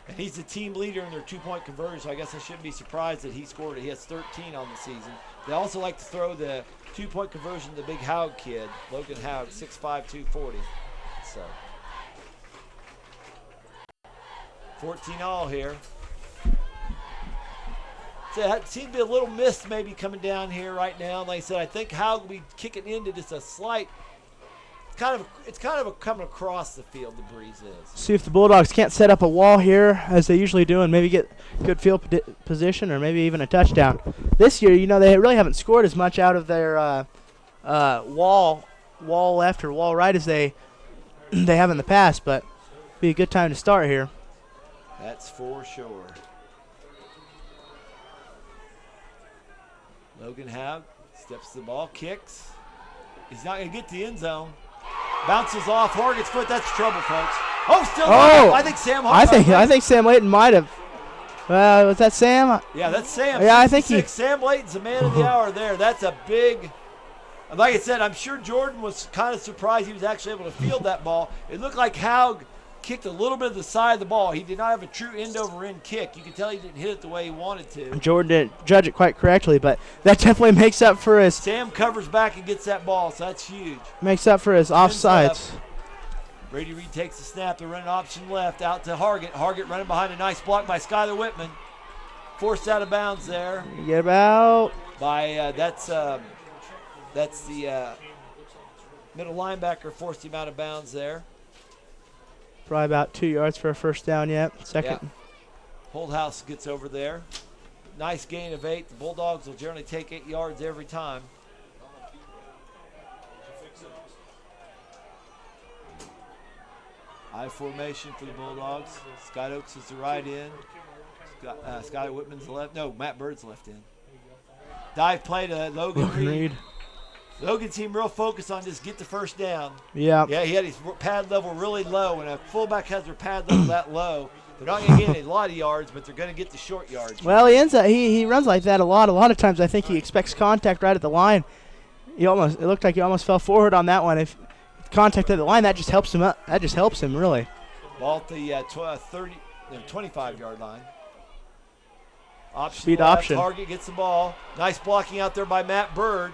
And he's the team leader in their 2-point conversion, so I guess I shouldn't be surprised that he scored it. He has 13 on the season. They also like to throw the 2-point conversion to the big Haug kid, Logan Haug, 6'5", 240. So 14 all here. So it seems to be a little mist maybe coming down here right now. Like I said, I think Haug will be kicking into just a slight. It's kind of coming across the field. The breeze is. See if the Bulldogs can't set up a wall here as they usually do, and maybe get good field position or maybe even a touchdown. This year, they really haven't scored as much out of their wall left or wall right as they have in the past, but be a good time to start here. That's for sure. Logan Haug steps to the ball, kicks. He's not going to get to the end zone. Bounces off Horgan's foot. That's trouble, folks. Oh, still. I think Sam. I think Sam Layton might have. Was that Sam? Yeah, that's Sam. Yeah, I think Sam Layton's the man of the hour there. That's a big. Like I said, I'm sure Jordan was kind of surprised he was actually able to field that ball. It looked like Haug kicked a little bit of the side of the ball. He did not have a true end-over-end kick. You could tell he didn't hit it the way he wanted to. Jordan didn't judge it quite correctly, but that definitely makes up for his... Sam covers back and gets that ball, so that's huge. Makes up for his offsides. Brady Reed takes the snap. They're running option left out to Hargett. Hargett running behind a nice block by Skylar Whitman. Forced out of bounds there. Get about... By, that's the middle linebacker forced him out of bounds there. Probably about 2 yards for a first down yet. Second. Yeah. Holdhouse gets over there. Nice gain of 8. The Bulldogs will generally take 8 yards every time. I formation for the Bulldogs. Scott Oaks is the right end. Skylar Whitman's the left. No, Matt Bird's left end. Dive play to Logan Reed. Logan seemed real focused on just get the first down. Yeah. Yeah, he had his pad level really low, and a fullback has their pad level that low. They're not going to get a lot of yards, but they're going to get the short yards. Well, he runs like that a lot. A lot of times I think he expects contact right at the line. It looked like he almost fell forward on that one. If contact at the line, that just helps him up. That just helps him really. Ball at the 25-yard line. Speed option. Target gets the ball. Nice blocking out there by Matt Bird.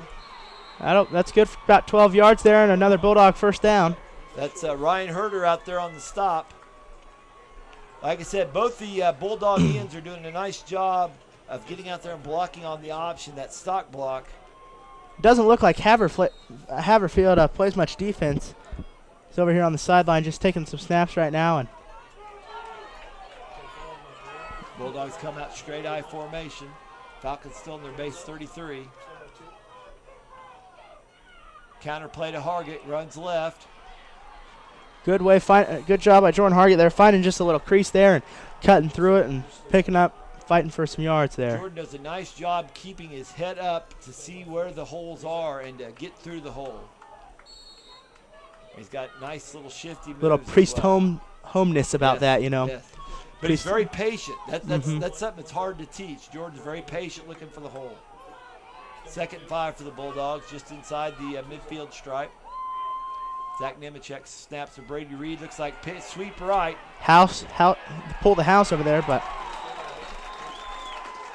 That's good for about 12 yards there and another Bulldog first down. That's Ryan Herder out there on the stop. Like I said, both the Bulldog ends are doing a nice job of getting out there and blocking on the option, that stock block. Doesn't look like Haverfield plays much defense. He's over here on the sideline just taking some snaps right now. And Bulldogs come out straight I formation. Falcons still in their base 33. Counter play to Hargett, runs left. Good job by Jordan Hargett there, finding just a little crease there and cutting through it and picking up, fighting for some yards there. Jordan does a nice job keeping his head up to see where the holes are and to get through the hole. He's got nice little shifty moves. Little priest homeness about that, you know. Yes. But he's very patient. That's something that's hard to teach. Jordan's very patient looking for the hole. 2nd and 5 for the Bulldogs, just inside the midfield stripe. Zach Nemechek snaps to Brady Reed. Looks like sweep right. Pull the house over there, but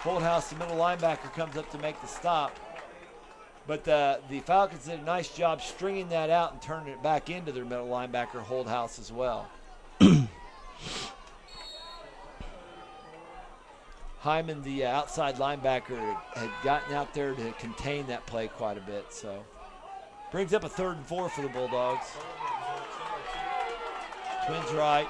Holdhouse, the middle linebacker, comes up to make the stop. But the Falcons did a nice job stringing that out and turning it back into their middle linebacker, Holdhouse, as well. Hyman, the outside linebacker, had gotten out there to contain that play quite a bit. So brings up a 3rd and 4 for the Bulldogs. Twins right.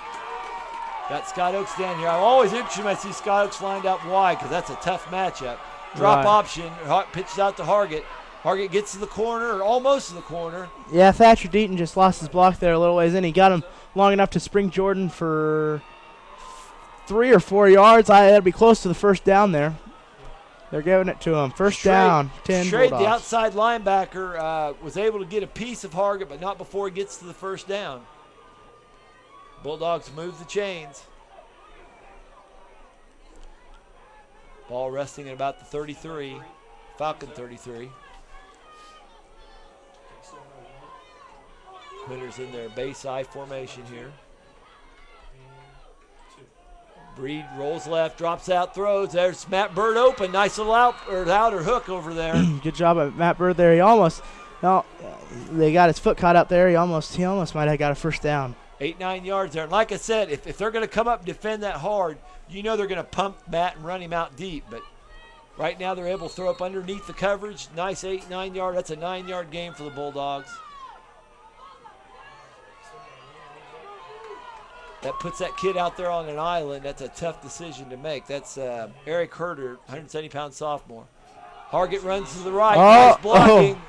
Got Scott Oaks down here. I'm always interested when I see Scott Oaks lined up wide because that's a tough matchup. Drop option. Pitches out to Hargett. Hargett gets to the corner, or almost to the corner. Yeah, Thatcher Deaton just lost his block there a little ways in. He got him long enough to spring Jordan for 3 or 4 yards. That'd be close to the first down there. They're giving it to him. First down, 10 Straight, Bulldogs. the outside linebacker was able to get a piece of Hargett, but not before he gets to the first down. Bulldogs move the chains. Ball resting at about the 33, Falcon 33. Quinter's in their base I formation here. Breed rolls left, drops out, throws. There's Matt Bird open. Nice little outer hook over there. Good job at Matt Bird there. They got his foot caught up there. He almost might have got a first down. 8-9 yards there. And like I said, if they're going to come up and defend that hard, you know they're going to pump Matt and run him out deep. But right now they're able to throw up underneath the coverage. Nice 8-9 yard. That's a 9-yard gain for the Bulldogs. That puts that kid out there on an island. That's a tough decision to make. That's Eric Herder, 170-pound sophomore. Hargett runs to the right. Nice blocking.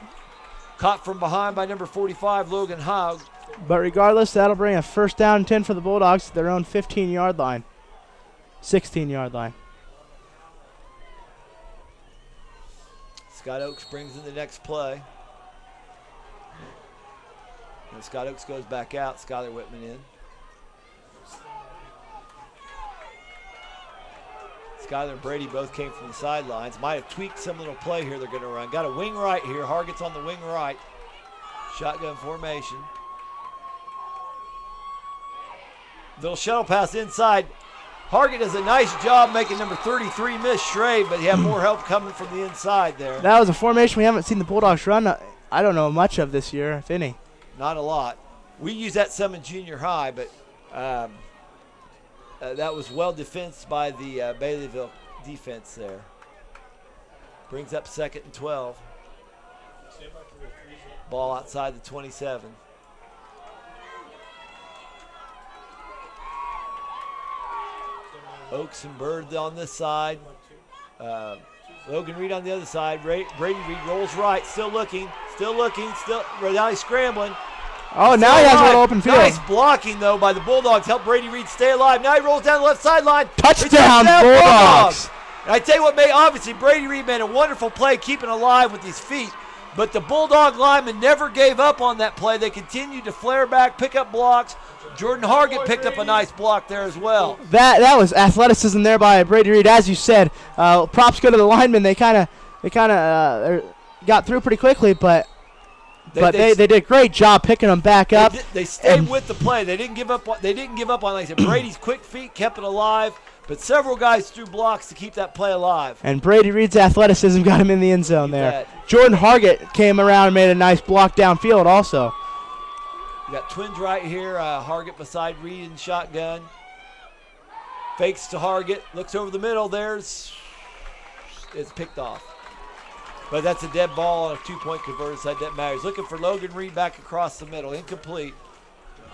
Caught from behind by number 45, Logan Hogg. But regardless, that'll bring a first down and 10 for the Bulldogs to their own 15-yard line. 16-yard line. Scott Oaks brings in the next play. And Scott Oaks goes back out. Skylar Whitman in. Skyler and Brady both came from the sidelines. Might have tweaked some little play here they're going to run. Got a wing right here. Hargett's on the wing right. Shotgun formation. Little shuttle pass inside. Hargett does a nice job making number 33 miss Schrade, but he had more help coming from the inside there. That was a formation we haven't seen the Bulldogs run, I don't know, much of this year, if any. Not a lot. We use that some in junior high, but that was well defensed by the Baileyville defense there. Brings up 2nd and 12. Ball outside the 27. Oaks and Bird on this side. Logan Reed on the other side. Brady Reed rolls right, still looking. Now he's scrambling. Oh, now he has a little open field. Nice blocking, though, by the Bulldogs. Help Brady Reed stay alive. Now he rolls down the left sideline. Touchdown, Bulldogs. And I tell you what, obviously Brady Reed made a wonderful play keeping alive with his feet. But the Bulldog linemen never gave up on that play. They continued to flare back, pick up blocks. Jordan Hargett picked up a nice block there as well. That was athleticism there by Brady Reed, as you said. Props go to the linemen. They kind of got through pretty quickly, but they did a great job picking them back up. They stayed with the play. They didn't give up. They didn't give up on, like I said, Brady's quick feet kept it alive. But several guys threw blocks to keep that play alive. And Brady Reed's athleticism got him in the end zone there. Bet. Jordan Hargett came around and made a nice block downfield also. You got twins right here. Hargett beside Reed in shotgun. Fakes to Hargett. Looks over the middle. It's picked off. But that's a dead ball on a two-point conversion, so that matters. Looking for Logan Reed back across the middle. Incomplete.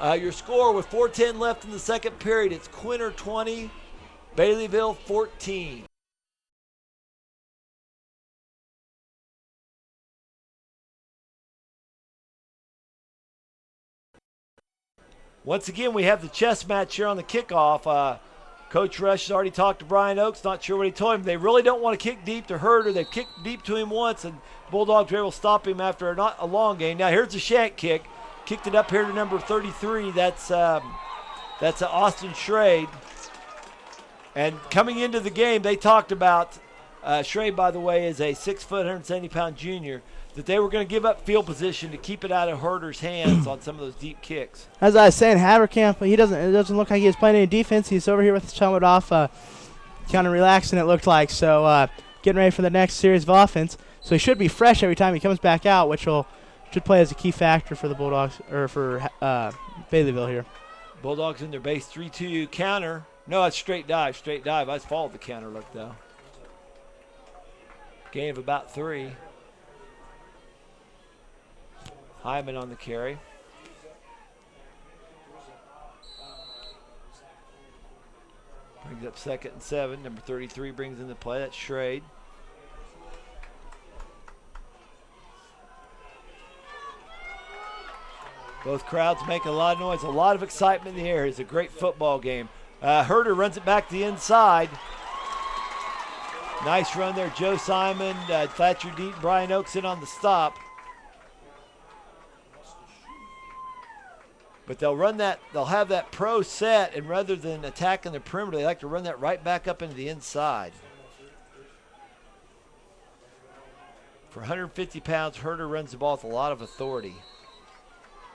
Your score with 4:10 left in the second period. It's Quinter 20. Baileyville 14. Once again, we have the chess match here on the kickoff. Coach Rush has already talked to Brian Oakes. Not sure what he told him. They really don't want to kick deep to Herder. They've kicked deep to him once, and Bulldogs were able to stop him after not a long game. Now here's the shank kick. Kicked it up here to number 33. That's Austin Schrade. And coming into the game, they talked about, Schrade, by the way, is a 6 foot, 170-pound junior, that they were going to give up field position to keep it out of Herder's hands on some of those deep kicks. As I was saying, Haverkamp, it doesn't look like he was playing any defense. He's over here with his helmet off, kind of relaxing, it looked like. So getting ready for the next series of offense. So he should be fresh every time he comes back out, which should play as a key factor for the Bulldogs, or for Baileyville here. Bulldogs in their base 3-2 counter. No, it's straight dive. I just followed the counter look, though. Gain of about 3. Hyman on the carry. Brings up 2nd and 7. Number 33 brings in the play. That's Schrade. Both crowds making a lot of noise, a lot of excitement in the air. It's a great football game. Herder runs it back to the inside. Nice run there, Joe Simon, Thatcher Deaton, Brian Oakes in on the stop. But they'll have that pro set, and rather than attacking the perimeter, they like to run that right back up into the inside. For 150 pounds, Herder runs the ball with a lot of authority.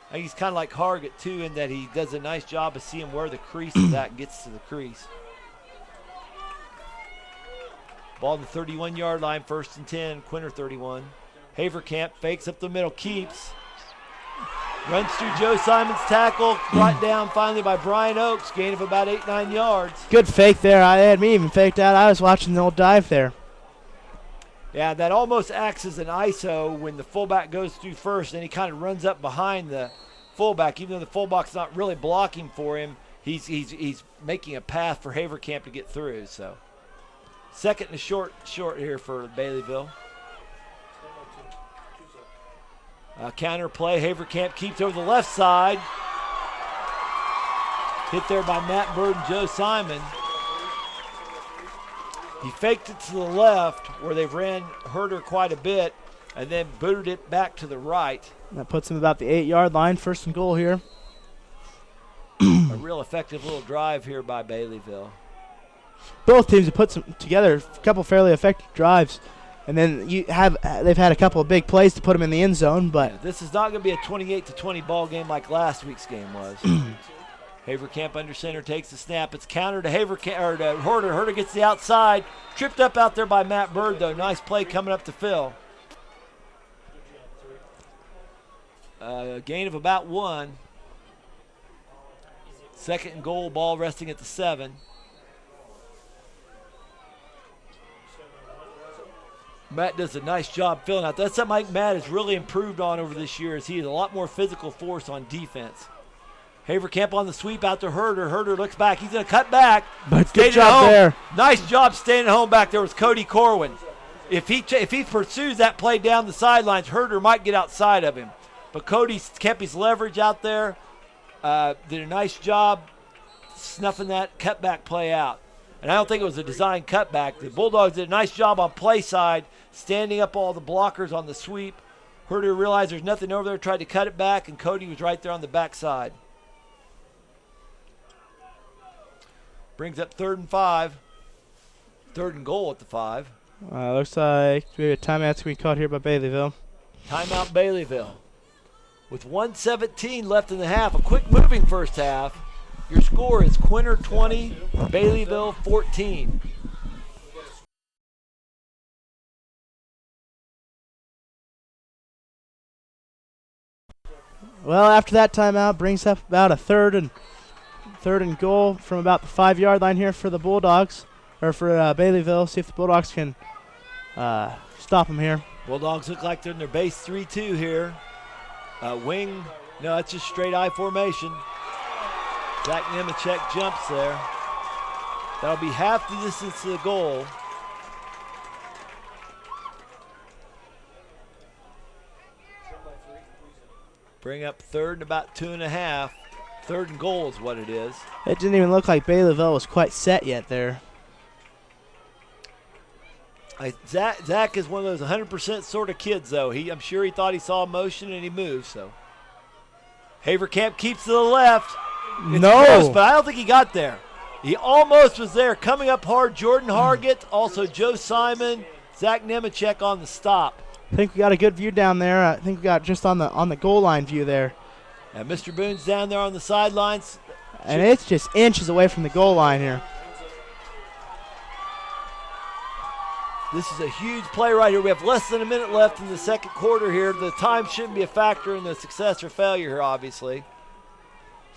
I think he's kind of like Hargett, too, in that he does a nice job of seeing where the crease is at and gets to the crease. Ball on the 31-yard line, 1st and 10, Quinter 31. Haverkamp fakes up the middle, keeps. Runs through Joe Simon's tackle, brought down finally by Brian Oakes, gain of about 8-9 yards. Good fake there. I had me even faked out. I was watching the old dive there. Yeah, that almost acts as an ISO when the fullback goes through first, and he kind of runs up behind the fullback. Even though the fullback's not really blocking for him, he's making a path for Haverkamp to get through. So 2nd and short here for Baileyville. Counter play, Haverkamp keeps over the left side. Hit there by Matt Bird and Joe Simon. He faked it to the left where they've ran Herder quite a bit and then booted it back to the right. That puts him about the 8-yard line, 1st and goal here. A real effective little drive here by Baileyville. Both teams have put together a couple fairly effective drives. And then they've had a couple of big plays to put them in the end zone, but yeah, this is not going to be a 28-20 ball game like last week's game was. Haverkamp under center takes the snap. It's counter to Herder. Herder gets the outside. Tripped up out there by Matt Bird, though. Nice play coming up to Phil. A gain of about 1. 2nd and goal, ball resting at the 7. Matt does a nice job filling out. That's something Mike Matt has really improved on over this year, as he has a lot more physical force on defense. Haverkamp on the sweep out to Herder. Herder looks back. He's going to cut back. But good job there. Nice job staying at home back there with Cody Corwin. If he pursues that play down the sidelines, Herder might get outside of him. But Cody kept his leverage out there. Did a nice job snuffing that cutback play out. And I don't think it was a design cutback. The Bulldogs did a nice job on play side, standing up all the blockers on the sweep. Herder realized there's nothing over there, tried to cut it back, and Cody was right there on the backside. Brings up 3rd and 5. 3rd and goal at the 5. Looks like maybe a timeout's going to be called here by Baileyville. Timeout Baileyville. With 1:17 left in the half, a quick moving first half. Your score is Quinter 20, Baileyville 14. Well, after that timeout, brings up about a third and goal from about the 5-yard line here for the Bulldogs, or for Baileyville. See if the Bulldogs can stop them here. Bulldogs look like they're in their base 3-2 here. Wing, no, it's just straight I formation. Zach Nemechek jumps there. That'll be half the distance to the goal. Bring up 3rd and about 2.5. 3rd and goal is what it is. It didn't even look like Baileyville was quite set yet there. Zach is one of those 100% sort of kids, though. I'm sure he thought he saw motion and he moved. So Haverkamp keeps to the left. It's close, but I don't think he got there. He almost was there. Coming up hard, Jordan Hargett, also Joe Simon, Zach Nemechek on the stop. I think we got a good view down there. I think we got just on the goal line view there. And Mr. Boone's down there on the sidelines. And it's just inches away from the goal line here. This is a huge play right here. We have less than a minute left in the second quarter here. The time shouldn't be a factor in the success or failure here, obviously.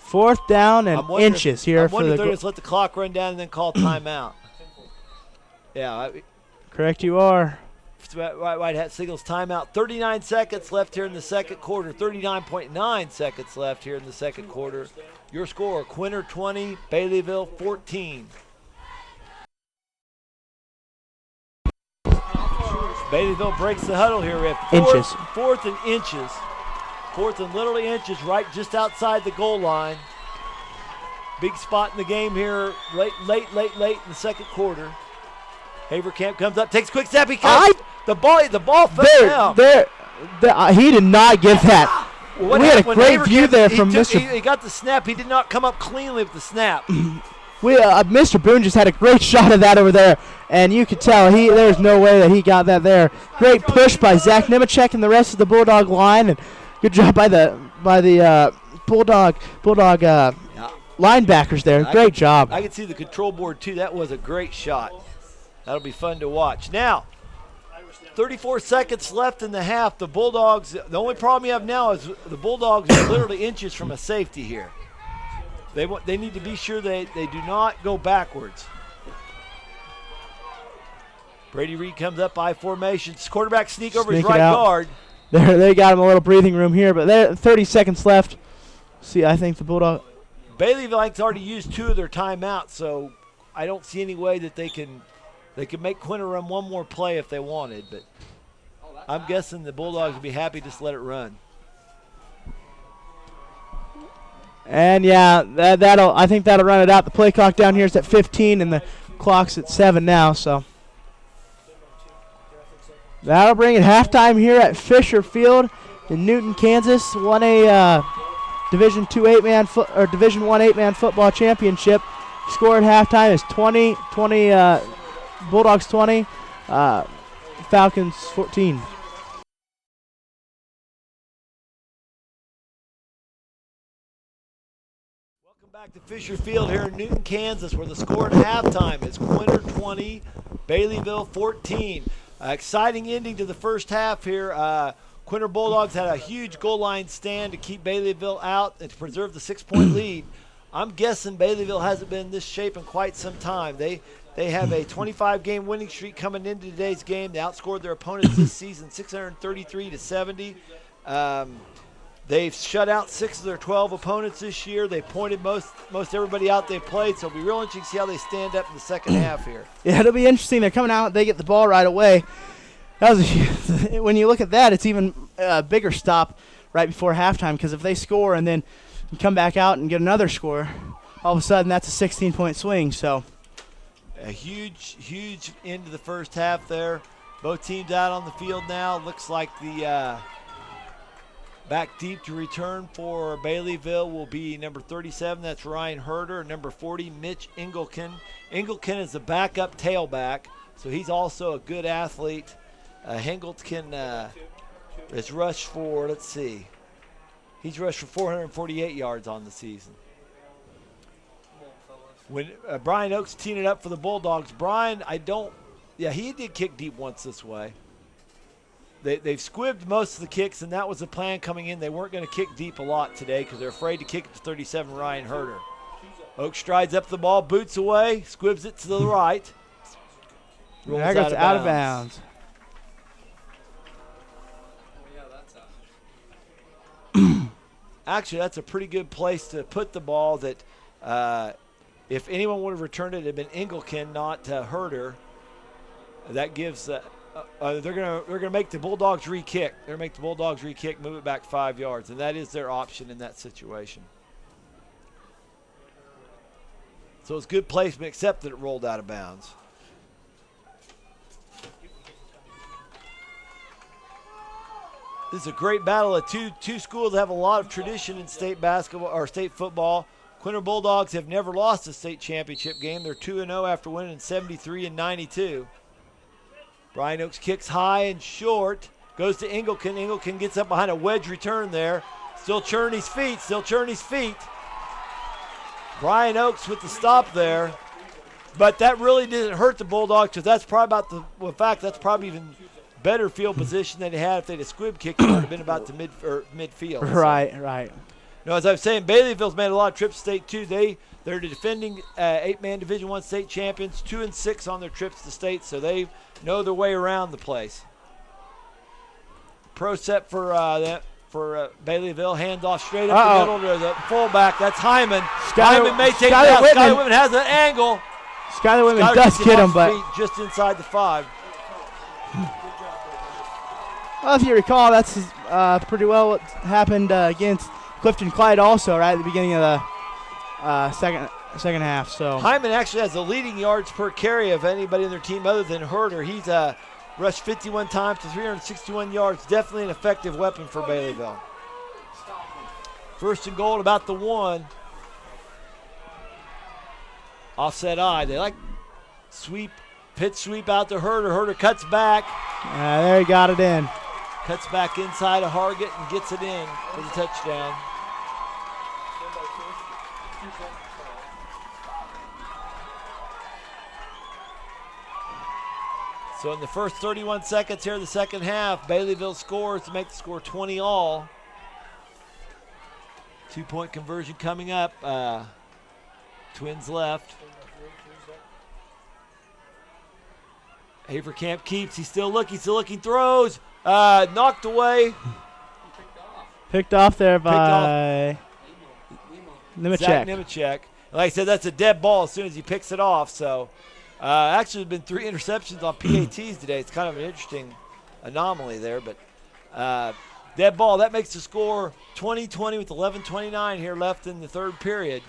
4th down and inches here. I'm wondering if they're just let the clock run down and then call timeout. Yeah. Correct you are. White Hat signals timeout. 39 seconds left here in the second quarter. 39.9 seconds left here in the second quarter. Your score, Quinter 20, Baileyville 14. Baileyville breaks the huddle here. We have 4th and inches. 4th and literally inches, right just outside the goal line. Big spot in the game here, late in the second quarter. Haverkamp comes up, takes a quick step. He comes. The ball fell down. He did not get that. We had a great view there from Mr. He got the snap. He did not come up cleanly with the snap. Mr. Boone just had a great shot of that over there, and you could tell there's no way that he got that there. Great push by Zach Nemechek and the rest of the Bulldog line, and good job by the Bulldog linebackers there. Great job. I could see the control board too. That was a great shot. That'll be fun to watch. Now, 34 seconds left in the half. The Bulldogs, the only problem you have now is the Bulldogs are literally inches from a safety here. They need to be sure they do not go backwards. Brady Reed comes up by formation. Quarterback sneak over his right guard. They got him a little breathing room here, but there 30 seconds left. See, I think the Bulldog. Baileyville's already used 2 of their timeouts, so I don't see any way that they can make Quinter run one more play if they wanted, but I'm guessing the Bulldogs would be happy to just let it run. And yeah, I think that'll run it out. The play clock down here is at 15, and the clock's at 7 now, so that'll bring it halftime here at Fisher Field in Newton, Kansas. Won a Division 1 8-man football championship. Score at halftime is 20 Bulldogs 20, Falcons 14. Welcome back to Fisher Field here in Newton, Kansas, where the score at halftime is Quinter 20, Baileyville 14. Exciting ending to the first half here. Quinter Bulldogs had a huge goal line stand to keep Baileyville out and to preserve the 6-point lead. I'm guessing Baileyville hasn't been in this shape in quite some time. They have a 25-game winning streak coming into today's game. They outscored their opponents this season 633-70. They've shut out 6 of their 12 opponents this year. They pointed most everybody out they played, so it'll be real interesting to see how they stand up in the second half here. Yeah, it'll be interesting. They're coming out. They get the ball right away. When you look at that, it's even a bigger stop right before halftime, because if they score and then come back out and get another score, all of a sudden that's a 16-point swing. So a huge end to the first half there. Both teams out on the field now. Looks like the Back deep to return for Baileyville will be number 37. That's Ryan Herder. Number 40, Mitch Engelken. Engelken is the backup tailback, so he's also a good athlete. Engelken has rushed for, let's see, he's rushed for 448 yards on the season. When Brian Oaks teeing it up for the Bulldogs, Brian, he did kick deep once this way. They've squibbed most of the kicks, and that was the plan coming in. They weren't going to kick deep a lot today because they're afraid to kick it to 37, Ryan Herder. Oaks strides up the ball, boots away, squibs it to the right. That goes out of bounds. Actually, that's a pretty good place to put the ball that if anyone would have returned it, it had been Engelken, not Herder. That gives they're gonna make the Bulldogs re-kick. They're gonna make the Bulldogs re-kick, move it back 5 yards, and that is their option in that situation. So it's good placement, except that it rolled out of bounds. This is a great battle of two schools that have a lot of tradition in state basketball or state football. Quinter Bulldogs have never lost a state championship game. They're 2-0 after winning in 73 and 92. Brian Oaks kicks high and short, goes to Engelken. Engelken gets up behind a wedge return there. Still churning his feet. Brian Oaks with the stop there. But that really didn't hurt the Bulldogs because that's probably that's probably even better field position than they had if they'd have squib kicked. It would have been about the midfield. Right. You know, as I was saying, Baileyville's made a lot of trips to state too. They're the defending 8-man Division I state champions, 2-6 on their trips to state, so they know their way around the place. Pro set for Baileyville, handoff straight up the middle to the fullback. That's Hyman. Hyman may take that. Skyler Whitman has an angle. Skyler Whitman does get him, but just inside the 5. Well, if you recall, that's pretty well what happened against Clifton Clyde also, right at the beginning of the second half. So Hyman actually has the leading yards per carry of anybody in their team other than Herder. He's rushed 51 times to 361 yards. Definitely an effective weapon for Baileyville. First and goal at about the 1. Offset eye. They like pitch sweep out to Herder. Herder cuts back. There he got it in. Cuts back inside of Hargett and gets it in for the touchdown. So in the first 31 seconds here of the second half, Baileyville scores to make the score 20-all. 2-point conversion coming up. Twins left. Haverkamp keeps. He's still looking. Throws. Knocked away. Picked off there by Nemechek. Zach Nemechek. Like I said, that's a dead ball as soon as he picks it off. So actually, there's been 3 interceptions on PATs today. It's kind of an interesting anomaly there. But dead ball. That makes the score 20-20 with 11:29 here left in the third period.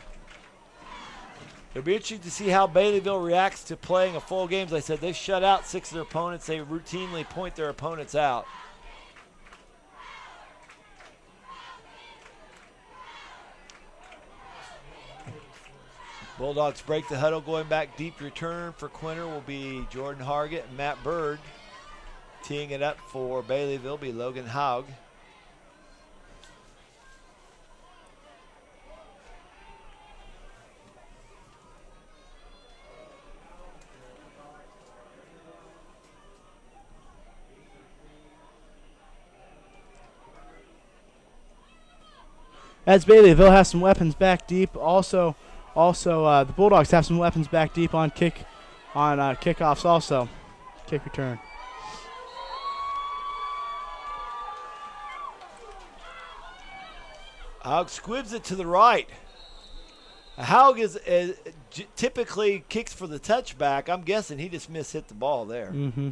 It'll be interesting to see how Baileyville reacts to playing a full game. As I said, they've shut out 6 of their opponents. They routinely point their opponents out. Bulldogs break the huddle. Going back deep return for Quinter will be Jordan Hargett and Matt Bird. Teeing it up for Baileyville will be Logan Haug. As Baileyville has some weapons back deep, also the Bulldogs have some weapons back deep on kickoffs also, kick return. Haug squibs it to the right. Haug is typically kicks for the touchback. I'm guessing he just mishit the ball there. Mm-hmm.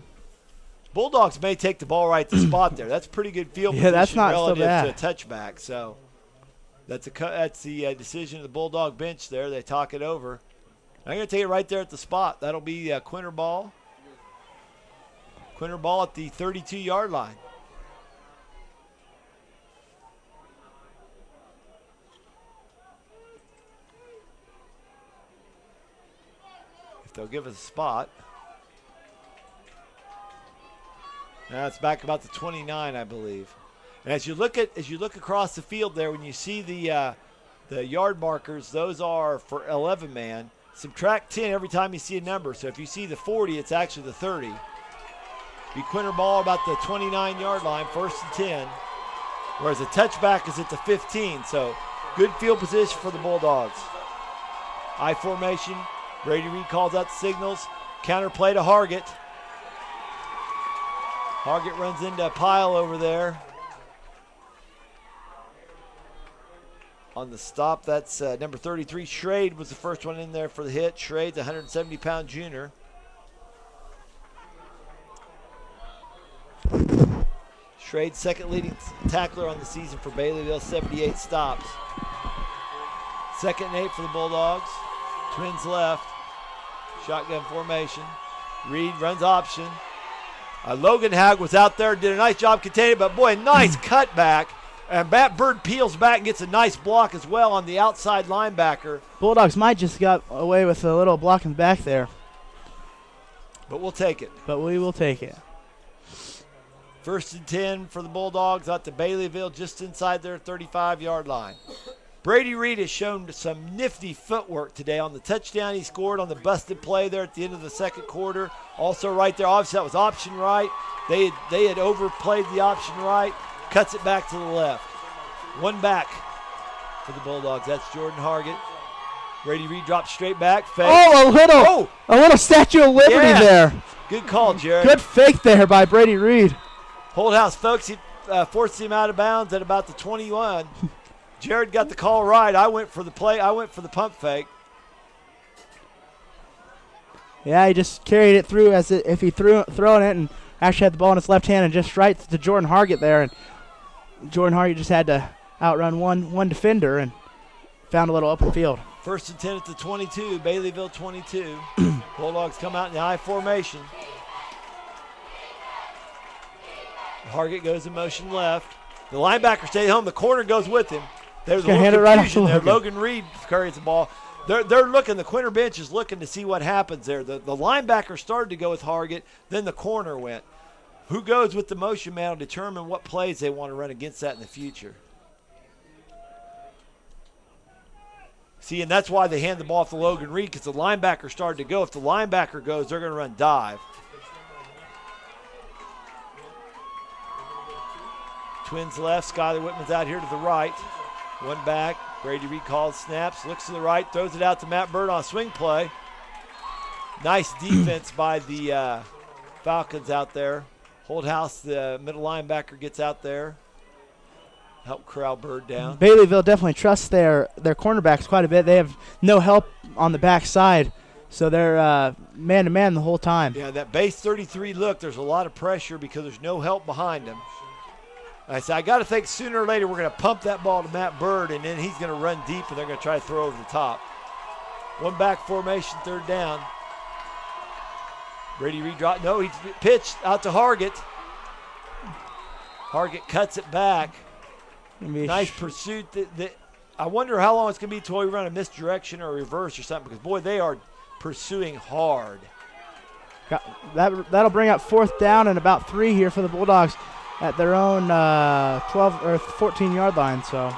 Bulldogs may take the ball right to the spot there. That's pretty good field position that's not relative so bad. to a touchback. So that's the decision of the Bulldog bench there. They talk it over. I'm going to take it right there at the spot. That'll be Quinter ball. Quinter ball at the 32-yard line. They'll give us a spot. Now it's back about the 29, I believe. And as you look across the field there, when you see the yard markers, those are for 11-man. Subtract 10 every time you see a number. So if you see the 40, it's actually the 30. Be Quinter ball about the 29-yard line, 1st and 10. Whereas a touchback is at the 15. So good field position for the Bulldogs. I formation. Brady Reed calls out the signals. Counter play to Hargett. Hargett runs into a pile over there. On the stop, that's number 33. Schrade was the first one in there for the hit. Schrade's a 170-pound junior. Schrade, second leading tackler on the season for Baileyville, 78 stops. 2nd and 8 for the Bulldogs. Twins left. Shotgun formation. Reed runs option. Logan Hag was out there, did a nice job containing, but boy, nice cutback. And Matt Bird peels back and gets a nice block as well on the outside linebacker. Bulldogs might just got away with a little blocking back there. But we'll take it. But we will take it. 1st and 10 for the Bulldogs out to Baileyville, just inside their 35-yard line. Brady Reed has shown some nifty footwork today on the touchdown he scored on the busted play there at the end of the 2nd quarter. Also right there, obviously that was option right. They had overplayed the option right. Cuts it back to the left. One back for the Bulldogs. That's Jordan Hargett. Brady Reed drops straight back. Fake. Oh, a little Statue of Liberty there. Good call, Jared. Good fake there by Brady Reed. Holdhouse, folks, he forced him out of bounds at about the 21. Jared got the call right. I went for the play. I went for the pump fake. Yeah, he just carried it through as if he throwing it and actually had the ball in his left hand and just right to Jordan Hargett there. And Jordan Hargett just had to outrun one defender and found a little open field. 1st and 10 at the 22, Baileyville 22. Bulldogs come out in the I formation. Hargett goes in motion left. The linebacker stays home. The corner goes with him. There's a little confusion there. Logan Reed carries the ball. They're looking. The Quinter bench is looking to see what happens there. The linebacker started to go with Hargett. Then the corner went. Who goes with the motion man will determine what plays they want to run against that in the future. See, and that's why they hand the ball off to Logan Reed, because the linebacker started to go. If the linebacker goes, they're going to run dive. Twins left. Skyler Whitman's out here to the right. One back. Brady Reed calls snaps, looks to the right, throws it out to Matt Bird on a swing play. Nice defense by the Falcons out there. Holdhouse, the middle linebacker, gets out there. Help corral Bird down. Baileyville definitely trusts their cornerbacks quite a bit. They have no help on the backside, so they're man-to-man the whole time. Yeah, that base 33 look, there's a lot of pressure because there's no help behind them. I said, I got to think sooner or later we're going to pump that ball to Matt Bird, and then he's going to run deep, and they're going to try to throw over the top. One back formation, 3rd down. Brady Reed dropped. No, he pitched out to Hargett. Hargett cuts it back. Nice pursuit. I wonder how long it's going to be until we run a misdirection or a reverse or something, because, boy, they are pursuing hard. That'll bring up 4th down and about 3 here for the Bulldogs at their own 12 or 14-yard line. So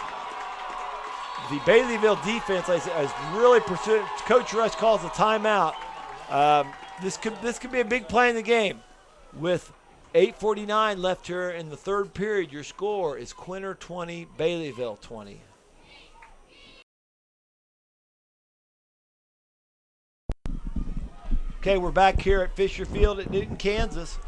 the Baileyville defense, like I said, is really pursuing. Coach Rush calls a timeout. This could be a big play in the game. With 8:49 left here in the 3rd period, your score is Quinter 20, Baileyville 20. Okay, we're back here at Fisher Field at Newton, Kansas.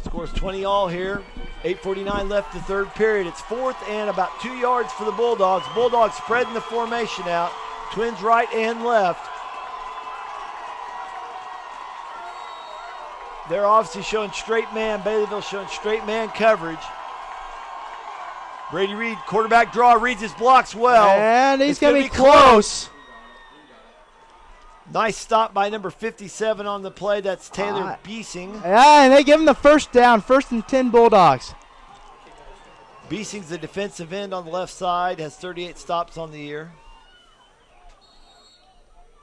Scores 20 all here. 8:49 left the 3rd period. It's 4th and about 2 yards for the Bulldogs. Bulldogs spreading the formation out. Twins right and left. They're obviously showing straight man. Baileyville showing straight man coverage. Brady Reed, quarterback draw, reads his blocks well. And he's going to be close. Nice stop by number 57 on the play. That's Taylor Beesing. Yeah, and they give him the 1st down, 1st and 10 Bulldogs. Beesing's the defensive end on the left side, has 38 stops on the year.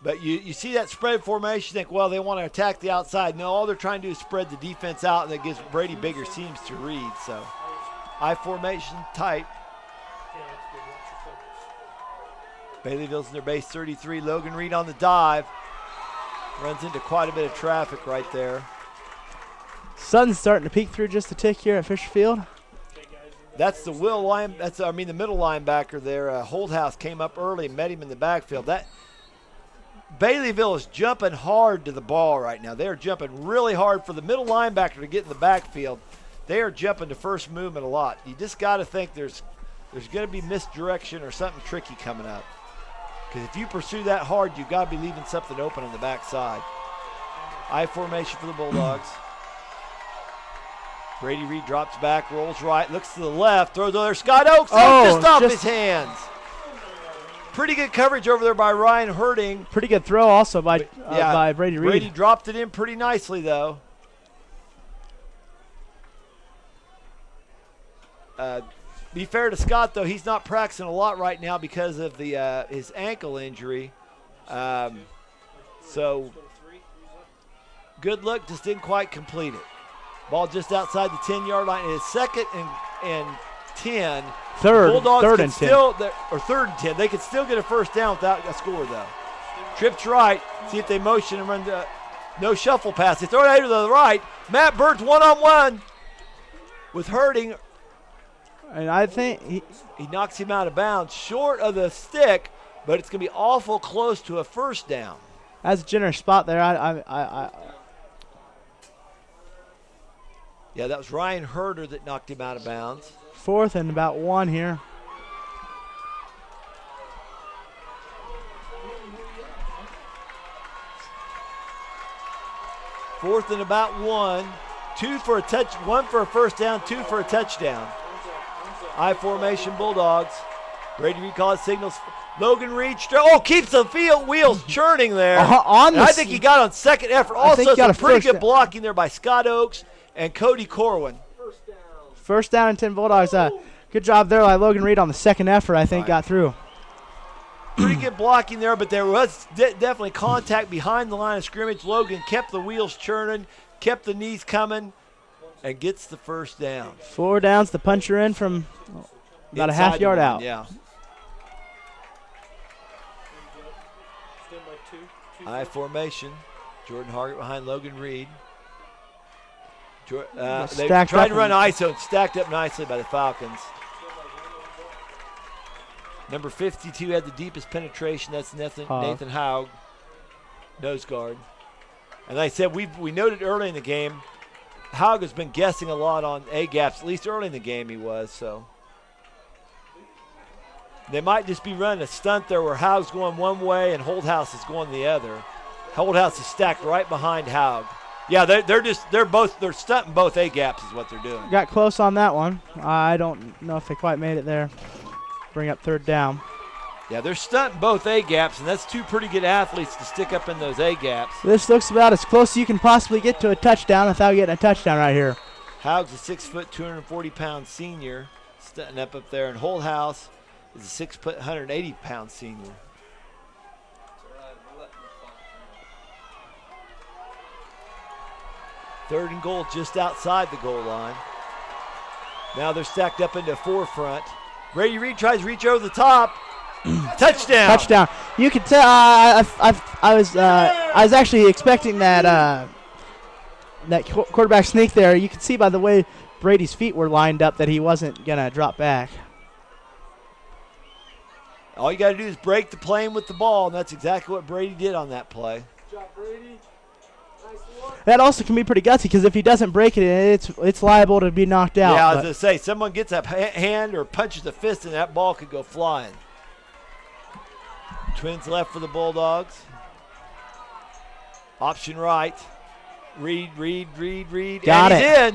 But you see that spread formation, think, well, they want to attack the outside. No, all they're trying to do is spread the defense out, and that gives Brady bigger seams to read. So I formation tight. Baileyville's in their base 33. Logan Reed on the dive. Runs into quite a bit of traffic right there. Sun's starting to peek through just a tick here at Fisher Field. That's the the middle linebacker there. Holdhouse came up early and met him in the backfield. Baileyville is jumping hard to the ball right now. They are jumping really hard for the middle linebacker to get in the backfield. They are jumping to first movement a lot. You just got to think there's going to be misdirection or something tricky coming up. Because if you pursue that hard, you've got to be leaving something open on the backside. I formation for the Bulldogs. Brady Reed drops back, rolls right, looks to the left, throws over there. Scott Oaks just off his hands. Pretty good coverage over there by Ryan Herding. Pretty good throw also by Brady Reed. Brady dropped it in pretty nicely, though. Be fair to Scott, though, he's not practicing a lot right now because of his ankle injury. So good look, just didn't quite complete it. Ball just outside the 10-yard line. It is 2nd and 10. Bulldogs third and 10. Or 3rd and 10. They could still get a first down without a score, though. Trips right. See if they motion and run no shuffle pass. They throw it out to the right. Matt Bird's one-on-one with Herding. And I think he knocks him out of bounds, short of the stick, but it's going to be awful close to a first down. That's a generous spot there. Yeah, that was Ryan Herder that knocked him out of bounds. 4th and about 1 here. Fourth and about 1. 2 for a touch, 1 for a first down, 2 for a touchdown. I formation Bulldogs. Brady Reed calls signals. Logan Reed keeps the field wheels churning there. I think he got on second effort. Also, some pretty good blocking there by Scott Oaks and Cody Corwin. First down and 10 Bulldogs. Good job there by Logan Reed on the second effort, I think, got through. Pretty good blocking there, but there was definitely contact behind the line of scrimmage. Logan kept the wheels churning, kept the knees coming, and gets the first down. 4 downs, the puncher in from about a half yard out. Yeah. I formation. Jordan Hargett behind Logan Reed. They tried to run ISO and stacked up nicely by the Falcons. Number 52 had the deepest penetration. That's Nathan Haug, nose guard. And like I said, we noted early in the game, Haug has been guessing a lot on A-gaps. At least early in the game he was. So they might just be running a stunt there where Haug's going one way and Holdhouse is going the other. Holdhouse is stacked right behind Haug. Yeah, they're stunting both A-gaps is what they're doing. Got close on that one. I don't know if they quite made it there. Bring up 3rd down. Yeah, they're stunting both A-gaps, and that's 2 pretty good athletes to stick up in those A-gaps. This looks about as close as you can possibly get to a touchdown without getting a touchdown right here. Haug's a 6', 240-pound senior, stunting up there, and Holdhouse is a 6', 180-pound senior. Third and goal just outside the goal line. Now they're stacked up into forefront. Brady Reed tries to reach over the top. Touchdown. Touchdown. You can tell. I was actually expecting that quarterback sneak there. You can see by the way Brady's feet were lined up that he wasn't gonna drop back. All you got to do is break the plane with the ball, and that's exactly what Brady did on that play. Good job, Brady. That also can be pretty gutsy because if he doesn't break it, it's liable to be knocked out. Yeah, I was going to say, someone gets a hand or punches a fist and that ball could go flying. Twins left for the Bulldogs. Option right. Reed. Got and it. He did.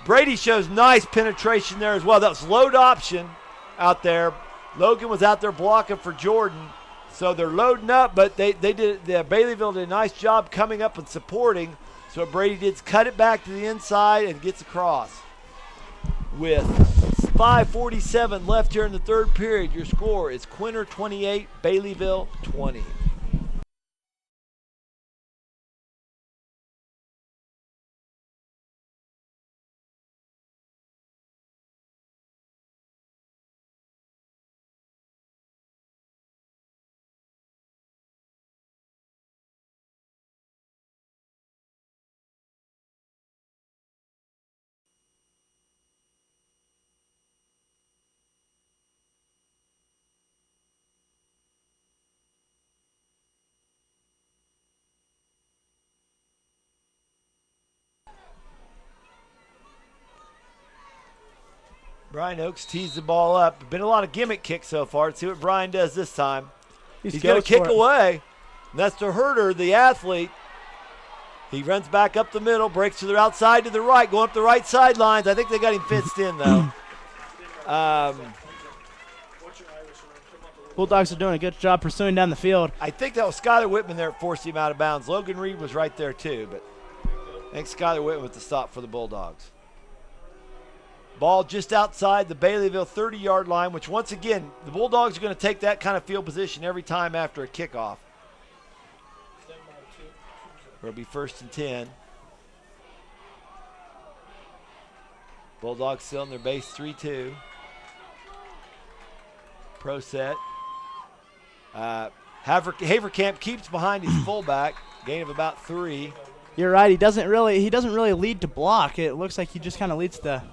Brady shows nice penetration there as well. That was load option out there. Logan was out there blocking for Jordan. So they're loading up, but Baileyville did a nice job coming up and supporting. So what Brady did is cut it back to the inside and gets across. With 5:47 left here in the third period, your score is Quinter 28, Baileyville 20. Brian Oakes tees the ball up. Been a lot of gimmick kicks so far. Let's see what Brian does this time. He's going to kick away. And that's the Herder, the athlete. He runs back up the middle, breaks to the outside to the right, going up the right sidelines. I think they got him fenced in, though. Bulldogs are doing a good job pursuing down the field. I think that was Skylar Whitman there that forced him out of bounds. Logan Reed was right there, too. But I think Skylar Whitman with the stop for the Bulldogs. Ball just outside the Baileyville 30-yard line, which once again, the Bulldogs are going to take that kind of field position every time after a kickoff. It'll be 1st and 10. Bulldogs still in their base 3-2. Pro set. Haverkamp keeps behind his fullback, gain of about 3. You're right. He doesn't really lead to block. It looks like he just kind of leads to.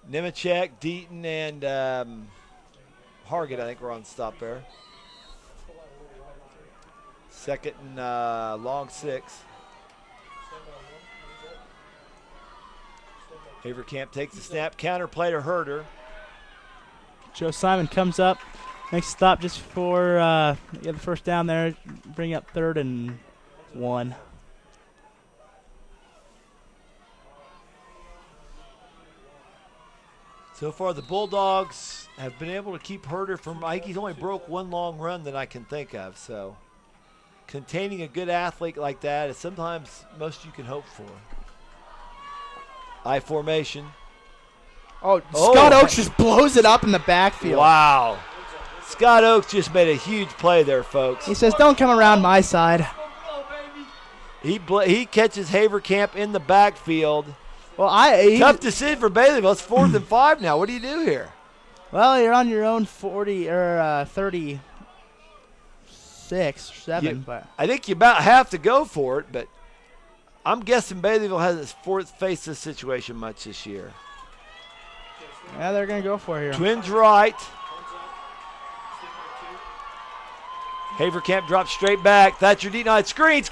Nemechek, Deaton, and Hargett, I think, were on stop there. 2nd and long 6. Haverkamp takes the snap, counterplay to Herder. Joe Simon comes up, makes a stop just for get the first down there, bring up 3rd and 1. So far, the Bulldogs have been able to keep Herder from, I think he's only broke one long run that I can think of. So containing a good athlete like that is sometimes most you can hope for. I formation. Oh, Scott Oakes just blows it up in the backfield. Wow. Scott Oakes just made a huge play there, folks. He says, don't come around my side. He catches Haverkamp in the backfield. Well, tough decision for Baileyville. It's 4th and 5 now. What do you do here? Well, you're on your own 40 or 36, 7. But I think you about have to go for it, but I'm guessing Baileyville hasn't faced this situation much this year. Yeah, they're going to go for it here. Twins right. Haverkamp drops straight back. Thatcher Deaton, screen.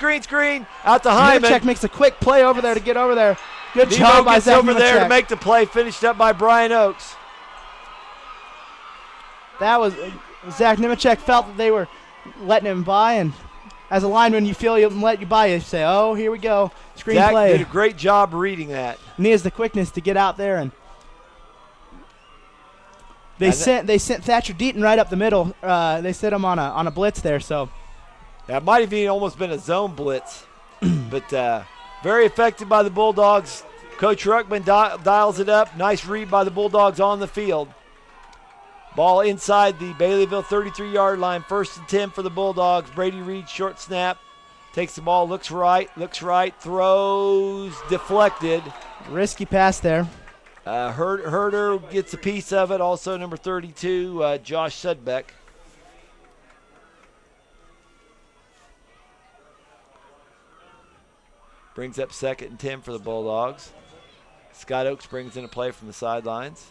Out to Hyman. Nemechek makes a quick play over there to get over there. Good Nemo job by gets Zach over Nemechek. there to make the play, finished up by Brian Oakes. That was Zach Nemechek felt that they were letting him by, and as a lineman, you feel he'll let you by. You say, "Oh, here we go, screen Zach play." did a great job reading that. And he has the quickness to get out there, and they sent Thatcher Deaton right up the middle. They sent him on a blitz there, so that might have even almost been a zone blitz, but very effective by the Bulldogs. Coach Ruckman dials it up. Nice read by the Bulldogs on the field. Ball inside the Baileyville 33-yard line. 1st and 10 for the Bulldogs. Brady Reed, short snap. Takes the ball, looks right, throws, deflected. Risky pass there. Herder gets a piece of it. Also number 32, Josh Sudbeck. Brings up 2nd and 10 for the Bulldogs. Scott Oakes brings in a play from the sidelines.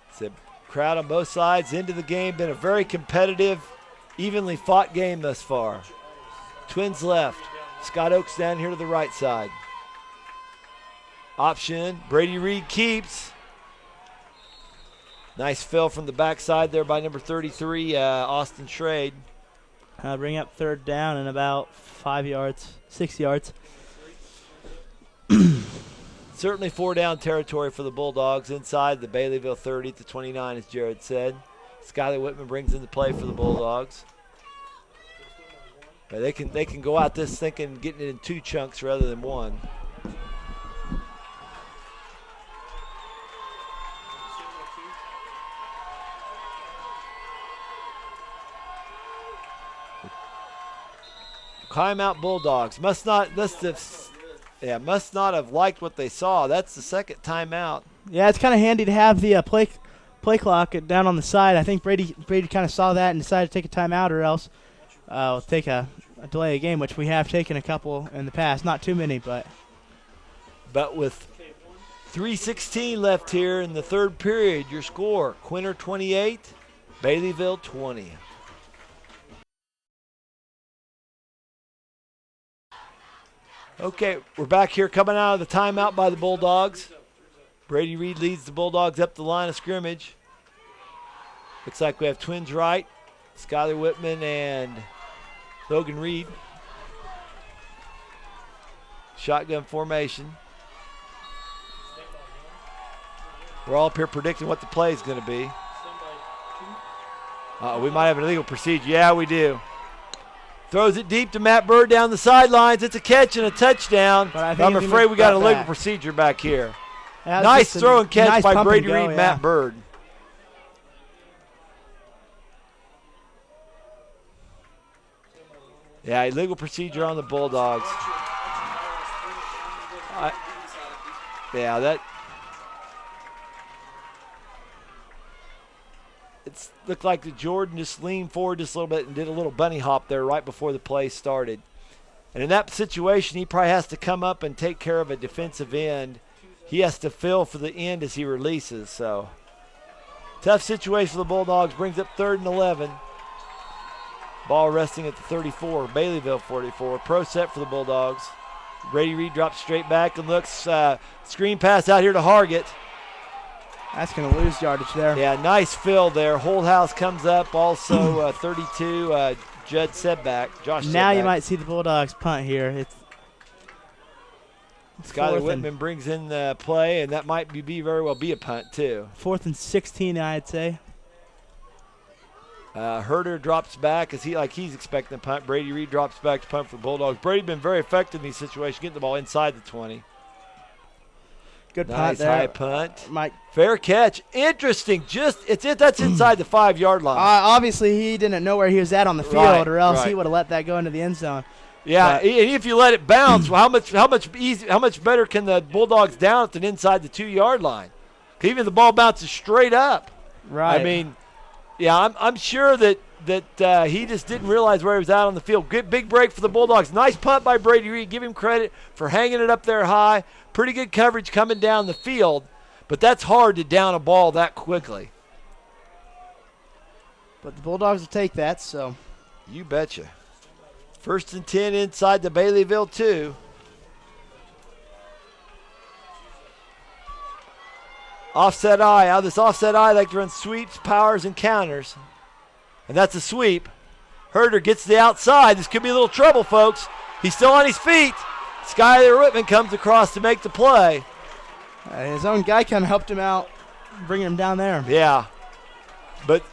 It's a crowd on both sides into the game. Been a very competitive, evenly fought game thus far. Twins left. Scott Oakes down here to the right side. Option. Brady Reed keeps. Nice fill from the backside there by number 33, Austin Schrade. Bring up 3rd down and about 6 yards. Certainly 4-down territory for the Bulldogs inside the Baileyville 30 to 29, as Jared said. Skylar Whitman brings in the play for the Bulldogs. But they can go out this thinking getting it in 2 chunks rather than 1. Timeout Bulldogs. Must not have liked what they saw. That's the 2nd timeout. Yeah, it's kind of handy to have the play clock down on the side. I think Brady kind of saw that and decided to take a timeout, or else we'll take a delay of game, which we have taken a couple in the past. Not too many, but with 3:16 left here in the 3rd period, your score: Quinter 28, Baileyville 20. Okay, we're back here coming out of the timeout by the Bulldogs. Brady Reed leads the Bulldogs up the line of scrimmage. Looks like we have twins right, Skylar Whitman and Logan Reed. Shotgun formation. We're all up here predicting what the play is going to be. We might have an illegal procedure. Yeah, we do. Throws it deep to Matt Bird down the sidelines. It's a catch and a touchdown. But I'm afraid we got a legal procedure back here. Nice throw and catch by Brady Reed and Matt Bird. Yeah, illegal procedure on the Bulldogs. Yeah, that. It looked like the Jordan just leaned forward just a little bit and did a little bunny hop there right before the play started. And in that situation, he probably has to come up and take care of a defensive end. He has to fill for the end as he releases. So, tough situation for the Bulldogs. Brings up 3rd and 11. Ball resting at the 34. Baileyville 44. Pro set for the Bulldogs. Brady Reed drops straight back and looks. Screen pass out here to Hargett. That's going to lose yardage there. Yeah, nice fill there. Holdhouse comes up. Also 32, Judd Sedback. Josh now Sedback. You might see the Bulldogs punt here. It's Skylar Whitman brings in the play, and that might very well be a punt too. 4th and 16, I'd say. Herder drops back as he's expecting a punt. Brady Reed drops back to punt for the Bulldogs. Brady's been very effective in these situations, getting the ball inside the 20. Good nice punt there. High punt. Mike. Fair catch. Interesting. That's inside the 5-yard line. Obviously, he didn't know where he was at on the field, or else he would have let that go into the end zone. Yeah, and if you let it bounce, well, how much better can the Bulldogs down it than inside the 2-yard line? Even if the ball bounces straight up. Right. I mean, yeah, I'm sure that he just didn't realize where he was out on the field. Good big break for the Bulldogs. Nice punt by Brady Reed. Give him credit for hanging it up there high. Pretty good coverage coming down the field, but that's hard to down a ball that quickly. But the Bulldogs will take that, so. You betcha. 1st and 10 inside the Baileyville 2. Offset eye. Out of this offset eye, I like to run sweeps, powers, and counters. And that's a sweep. Herder gets to the outside. This could be a little trouble, folks. He's still on his feet. Skylar Whitman comes across to make the play. His own guy kind of helped him out, bringing him down there. Yeah. But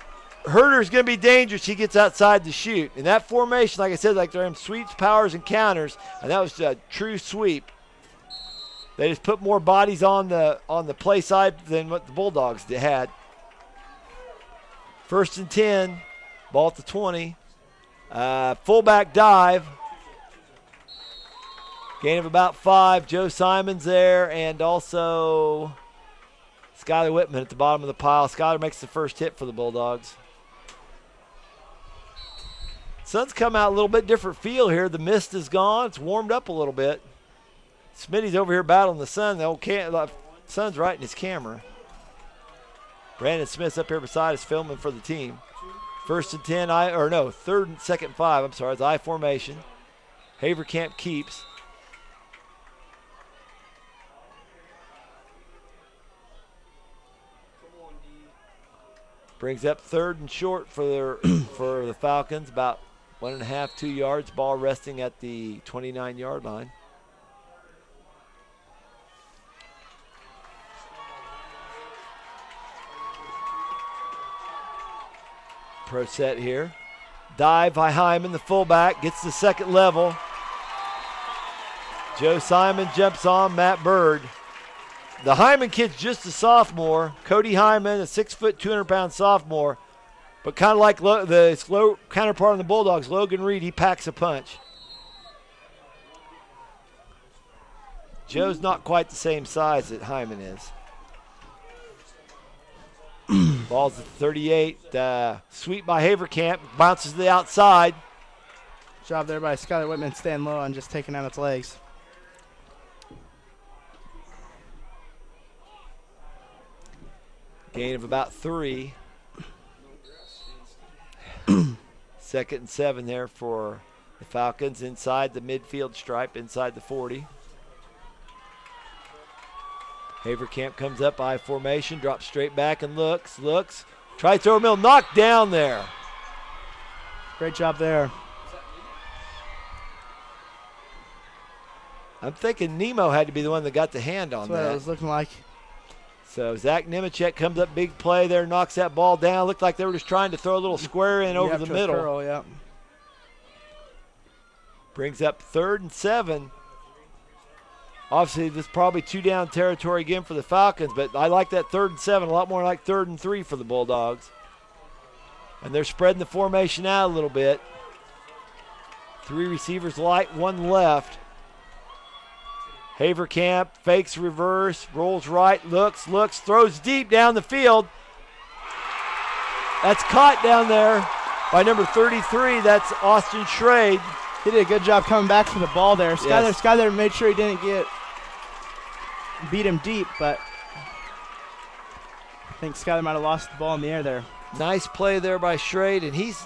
Herder's going to be dangerous. He gets outside to shoot. In that formation, like I said, like they're in sweeps, powers, and counters, and that was a true sweep. They just put more bodies on the play side than what the Bulldogs had. 1st and 10, ball at the 20. Fullback dive. Gain of about 5. Joe Simon's there, and also Skylar Whitman at the bottom of the pile. Skylar makes the first hit for the Bulldogs. Sun's come out a little bit different feel here. The mist is gone. It's warmed up a little bit. Smitty's over here battling the sun. The old sun's right in his camera. Brandon Smith's up here beside us filming for the team. 1st and 10, 3rd and 2nd and 5. I'm sorry, it's I formation. Havercamp keeps. Brings up 3rd and short for the Falcons, about 1.5, 2 yards. Ball resting at the 29-yard line. Pro set here. Dive by Hyman, the fullback, gets the second level. Joe Simon jumps on Matt Bird. The Hyman kid's just a sophomore. Cody Hyman, a 6', 200-pound sophomore. But kind of like the slow counterpart on the Bulldogs, Logan Reed, he packs a punch. Joe's not quite the same size that Hyman is. Ball's at 38. Sweep by Havercamp. Bounces to the outside. Job there by Skylar Whitman staying low and just taking out its legs. Gain of about 3. 2nd and 7 there for The Falcons inside the midfield stripe, inside the 40. Haverkamp comes up I formation, drops straight back and looks. Tries to throw a middle, knocked down there. Great job there. I'm thinking Nemo had to be the one that got the hand on That's what that. it was looking like. So Zach Nemechek comes up, big play there, knocks that ball down. Looked like they were just trying to throw a little square in over the middle. Curl, yeah. Brings up 3rd and 7. Obviously, this is probably 2-down territory again for the Falcons, but I like that 3rd and 7 a lot more like 3rd and 3 for the Bulldogs. And they're spreading the formation out a little bit. 3 receivers light, 1 left. Haverkamp fakes reverse, rolls right, looks, throws deep down the field. That's caught down there by number 33. That's Austin Schrade. He did a good job coming back for the ball there. Skyler made sure he didn't beat him deep, but I think Skyler might have lost the ball in the air there. Nice play there by Schrade, and he's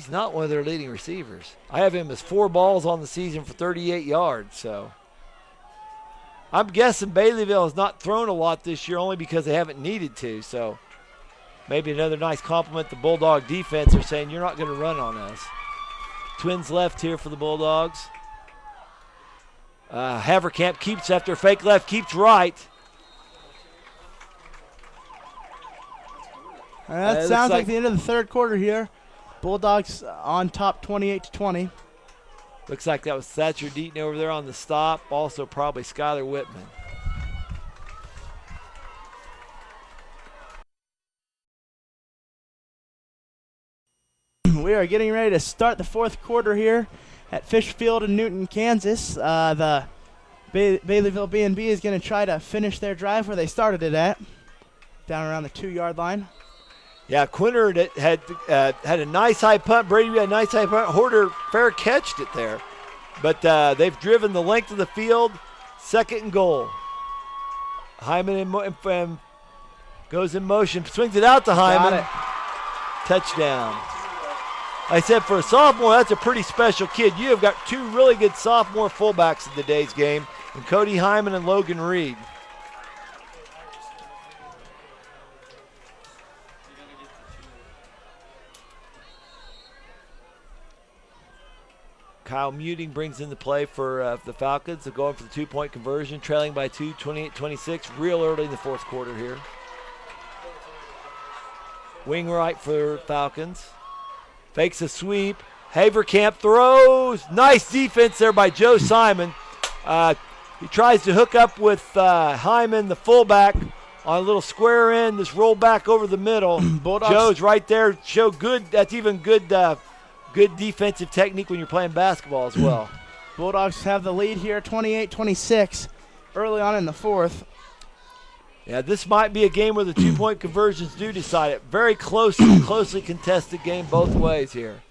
not one of their leading receivers. I have him as 4 balls on the season for 38 yards, so I'm guessing Baileyville has not thrown a lot this year only because they haven't needed to, so maybe another nice compliment to the Bulldog defense. They're saying you're not going to run on us. Twins left here for the Bulldogs. Haverkamp keeps after fake left, keeps right. That sounds like the end of the 3rd quarter here. Bulldogs on top 28-20. Looks like that was Thatcher Deaton over there on the stop. Also probably Skylar Whitman. We are getting ready to start the 4th quarter here at Fish Field in Newton, Kansas. The Baileyville B&B is going to try to finish their drive where they started it at, down around the 2-yard line. Yeah, Quinter had a nice high punt. Brady had a nice high punt. Horter fair catched it there. But they've driven the length of the field. 2nd and goal. Hyman goes in motion. Swings it out to Hyman. Touchdown. I said for a sophomore, that's a pretty special kid. You have got 2 really good sophomore fullbacks in today's game, and Cody Hyman and Logan Reed. Kyle Muting brings in the play for the Falcons. They're going for the 2-point conversion, trailing by 2, 28-26, real early in the 4th quarter here. Wing right for Falcons. Fakes a sweep. Haverkamp throws. Nice defense there by Joe Simon. He tries to hook up with Hyman, the fullback, on a little square end. This roll back over the middle. Joe's right there. Show good. That's even good. Good defensive technique when you're playing basketball as well. Bulldogs have the lead here, 28-26, early on in the 4th. Yeah, this might be a game where the 2-point conversions do decide it. Very closely contested game both ways here.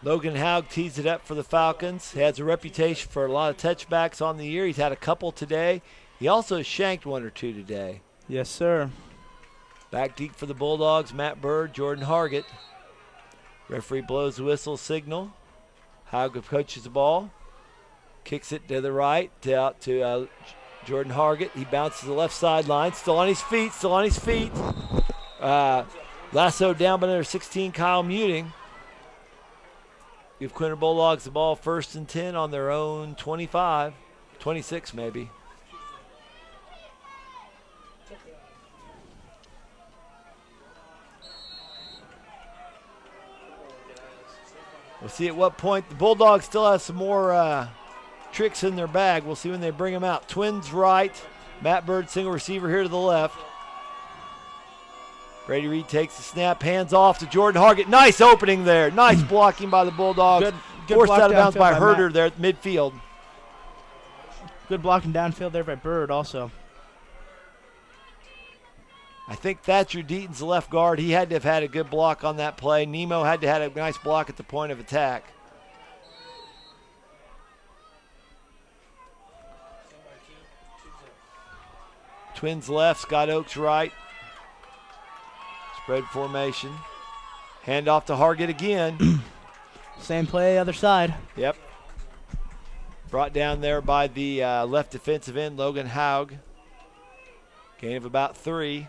Logan Haug tees it up for the Falcons. He has a reputation for a lot of touchbacks on the year. He's had a couple today. He also shanked 1 or 2 today. Yes, sir. Back deep for the Bulldogs, Matt Bird, Jordan Hargett. Referee blows the whistle signal. Haug coaches the ball. Kicks it to the right, out to Jordan Hargett. He bounces to the left sideline. Still on his feet. Lasso down by number 16, Kyle Muting. Give Quinter Bulldogs the ball 1st and 10 on their own 25, 26 maybe. We'll see at what point. The Bulldogs still have some more tricks in their bag. We'll see when they bring them out. Twins right. Matt Bird, single receiver here to the left. Brady Reed takes the snap, hands off to Jordan Hargett. Nice opening there. Nice blocking by the Bulldogs. Good Forced block out of bounds by downfield Herder Matt. there at midfield. Good blocking downfield there by Bird also. I think Thatcher Deaton's the left guard. He had to have had a good block on that play. Nemo had to have had a nice block at the point of attack. Twins left, Scott Oaks right. Spread formation. Hand off to Hargett again. Same play, other side. Yep. Brought down there by the left defensive end, Logan Haug. Gain of about 3.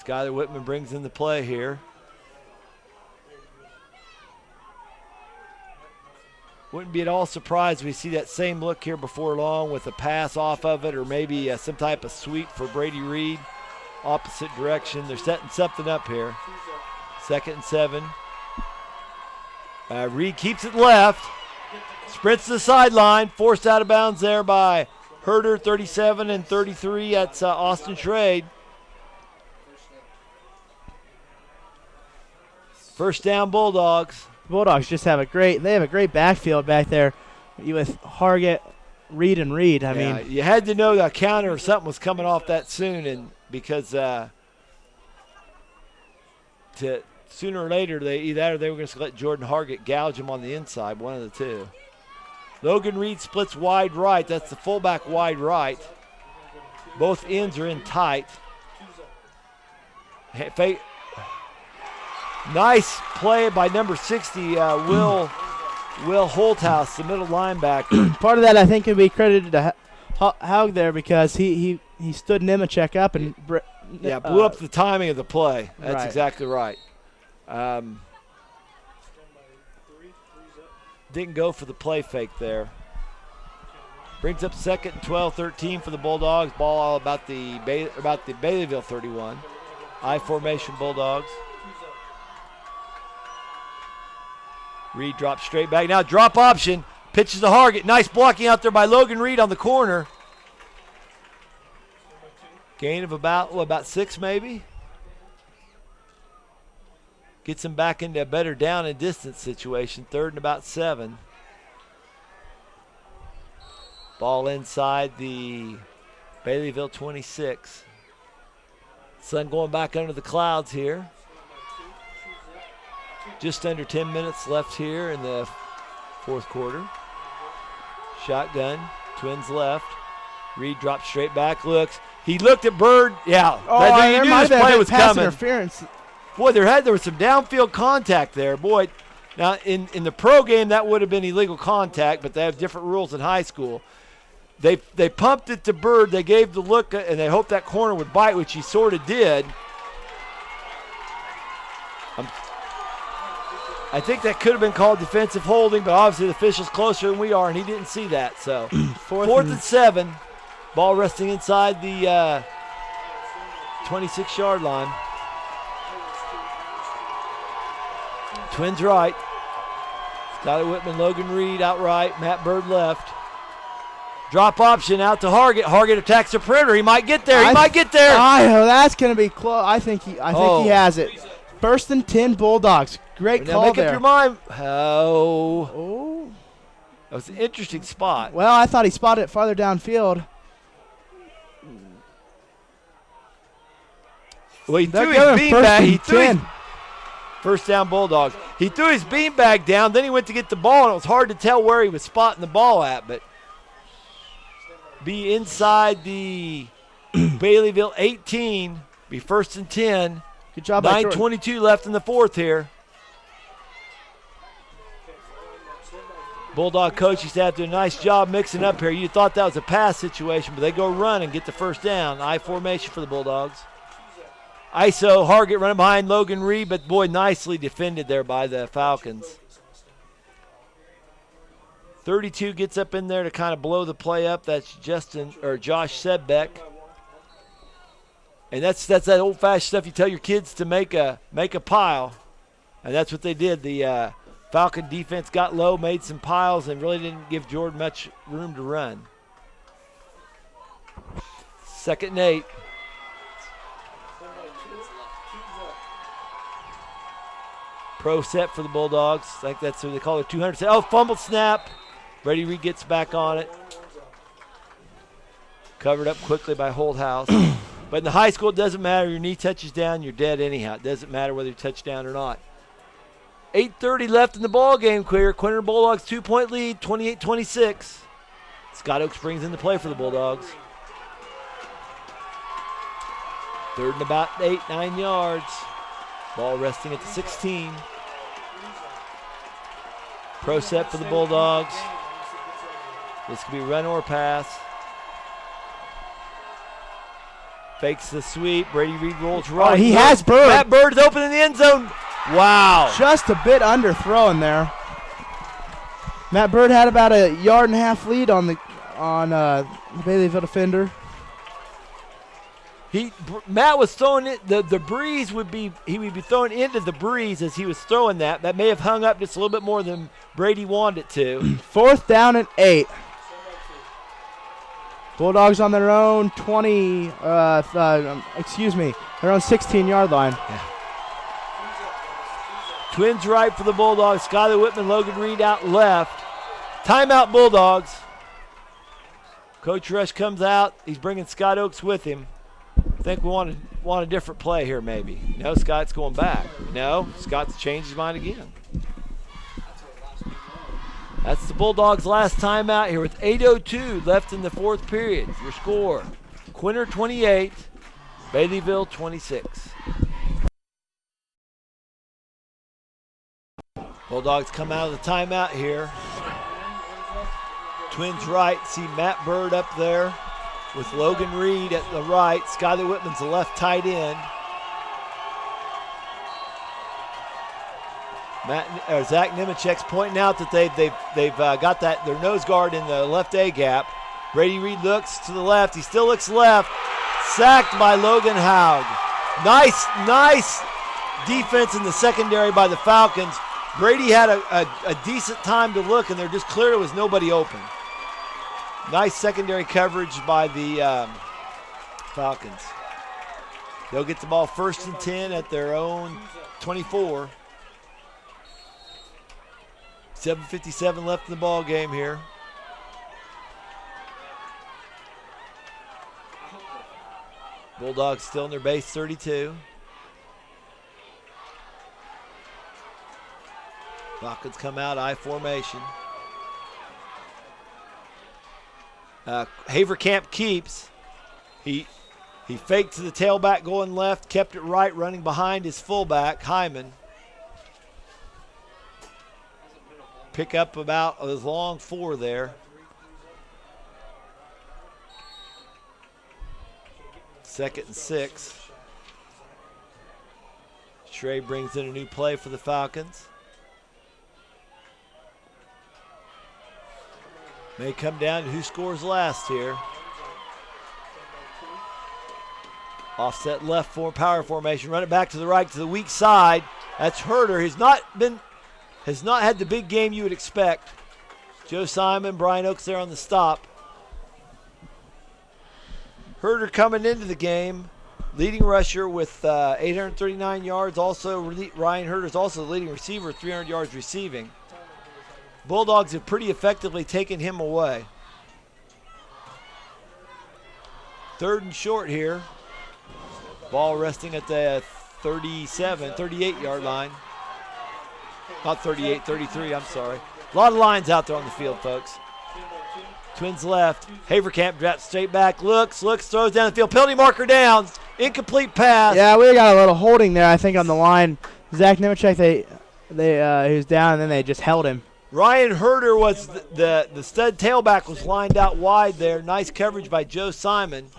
Skyler Whitman brings in the play here. Wouldn't be at all surprised if we see that same look here before long with a pass off of it, or maybe some type of sweep for Brady Reed. Opposite direction. They're setting something up here. 2nd and 7. Reed keeps it left. Sprints to the sideline. Forced out of bounds there by Herder, 37 and 33. That's Austin Trade. First down, Bulldogs. Bulldogs just have a great backfield back there with Hargett, Reed, and Reed. I mean, you had to know that counter or something was coming off that soon, and because sooner or later they were going to let Jordan Hargett gouge him on the inside, one of the two. Logan Reed splits wide right. That's the fullback wide right. Both ends are in tight. Nice play by number 60, Will Holthouse, the middle linebacker. Part of that, I think, can be credited to Haug there because he stood Nemechek up and blew up the timing of the play. That's right. Exactly right. Didn't go for the play fake there. Brings up 2nd and 12, 13 for the Bulldogs. Ball all about the Baileyville 31. I formation Bulldogs. Reed drops straight back. Now drop option. Pitches to Hargett. Nice blocking out there by Logan Reed on the corner. Gain of about 6 maybe. Gets him back into a better down and distance situation. 3rd and about 7. Ball inside the Baileyville 26. Sun going back under the clouds here. Just under 10 minutes left here in the 4th quarter. Shotgun, Twins left. Reed drops straight back, looks. He looked at Bird. Yeah, there knew might this have play been was pass coming. interference. Boy, there was some downfield contact there. Boy, now in the pro game that would have been illegal contact, but they have different rules in high school. They pumped it to Bird. They gave the look, and they hoped that corner would bite, which he sort of did. I think that could have been called defensive holding, but obviously the official's closer than we are, and he didn't see that. So 4th and 7. Ball resting inside the 26-yard line. Twins right. Skyler Whitman, Logan Reed out right. Matt Bird left. Drop option out to Hargett. Hargett attacks the perimeter. He might get there. That's going to be close. I think he has it. 1st and 10 Bulldogs. Great call make there. Up your mind. Oh. That was an interesting spot. Well, I thought he spotted it farther downfield. Well, he threw his beanbag. First down Bulldogs. He threw his beanbag down, then he went to get the ball, and it was hard to tell where he was spotting the ball at, but be inside the Baileyville 18, be 1st and 10. Good job. 9:22 left in the 4th here. Bulldog coaching staff doing a nice job mixing up here. You thought that was a pass situation, but they go run and get the first down. I formation for the Bulldogs. ISO, Hargett running behind Logan Reed, but boy, nicely defended there by the Falcons. 32 gets up in there to kind of blow the play up. That's Josh Sebbeck. And that's that old-fashioned stuff you tell your kids to make a pile. And that's what they did. The Falcon defense got low, made some piles, and really didn't give Jordan much room to run. 2nd and 8. Pro set for the Bulldogs. I think that's what they call it, 200 set. Oh, fumble snap. Brady Reed gets back on it. Covered up quickly by Holthouse. But in the high school, it doesn't matter. Your knee touches down, you're dead anyhow. It doesn't matter whether you touch down or not. 8:30 left in the ball game. Quinter Bulldogs 2-point lead, 28-26. Scott Oaks brings into play for the Bulldogs. 3rd and about 8, 9 yards. Ball resting at the 16. Pro set for the Bulldogs. This could be run or pass. Fakes the sweep. Brady Reed rolls right. Oh, he has Bird. Matt Bird's open in the end zone. Wow. Just a bit underthrown there. Matt Bird had about a 1.5 yard lead on the Baileyville defender. Matt was throwing it. The breeze would be throwing into the breeze as he was throwing that. That may have hung up just a little bit more than Brady wanted it to. 4th down and 8. Bulldogs on their own their own 16-yard line. Yeah. Twins right for the Bulldogs. Skylar Whitman, Logan Reed out left. Timeout Bulldogs. Coach Rush comes out. He's bringing Scott Oaks with him. I think we want a different play here maybe. No, Scott's going back. No, Scott's changed his mind again. That's the Bulldogs' last timeout here with 8:02 left in the 4th period. Your score, Quinter 28, Baileyville 26. Bulldogs come out of the timeout here. Twins right, see Matt Bird up there with Logan Reed at the right. Skylar Whitman's the left tight end. Zach Nemechek's pointing out that they've got their nose guard in the left A gap. Brady Reed looks to the left. He still looks left. Sacked by Logan Haug. Nice defense in the secondary by the Falcons. Brady had a decent time to look, and they're just clear there was nobody open. Nice secondary coverage by the Falcons. They'll get the ball 1st and 10 at their own 24. 7:57 left in the ball game here. Bulldogs still in their base 32. Falcons come out, I formation. Haverkamp keeps. He faked to the tailback going left, kept it right, running behind his fullback, Hyman. Pick up about a long 4 there. Second and 6. Shrey brings in a new play for the Falcons. May come down to who scores last here. Offset left for power formation. Run it back to the right to the weak side. That's Herder. Has not had the big game you would expect. Joe Simon, Brian Oaks there on the stop. Herder coming into the game. Leading rusher with 839 yards. Also, Ryan Herder is also the leading receiver, 300 yards receiving. Bulldogs have pretty effectively taken him away. 3rd and short here. Ball resting at the 38-yard line. Not 38, 33, I'm sorry. A lot of lines out there on the field, folks. Twins left. Haverkamp drops straight back, looks, throws down the field. Penalty marker down. Incomplete pass. Yeah, we got a little holding there, I think, on the line. Zach Nemechek, he was down, and then they just held him. Ryan Herder was the stud tailback was lined out wide there. Nice coverage by Joe Simon.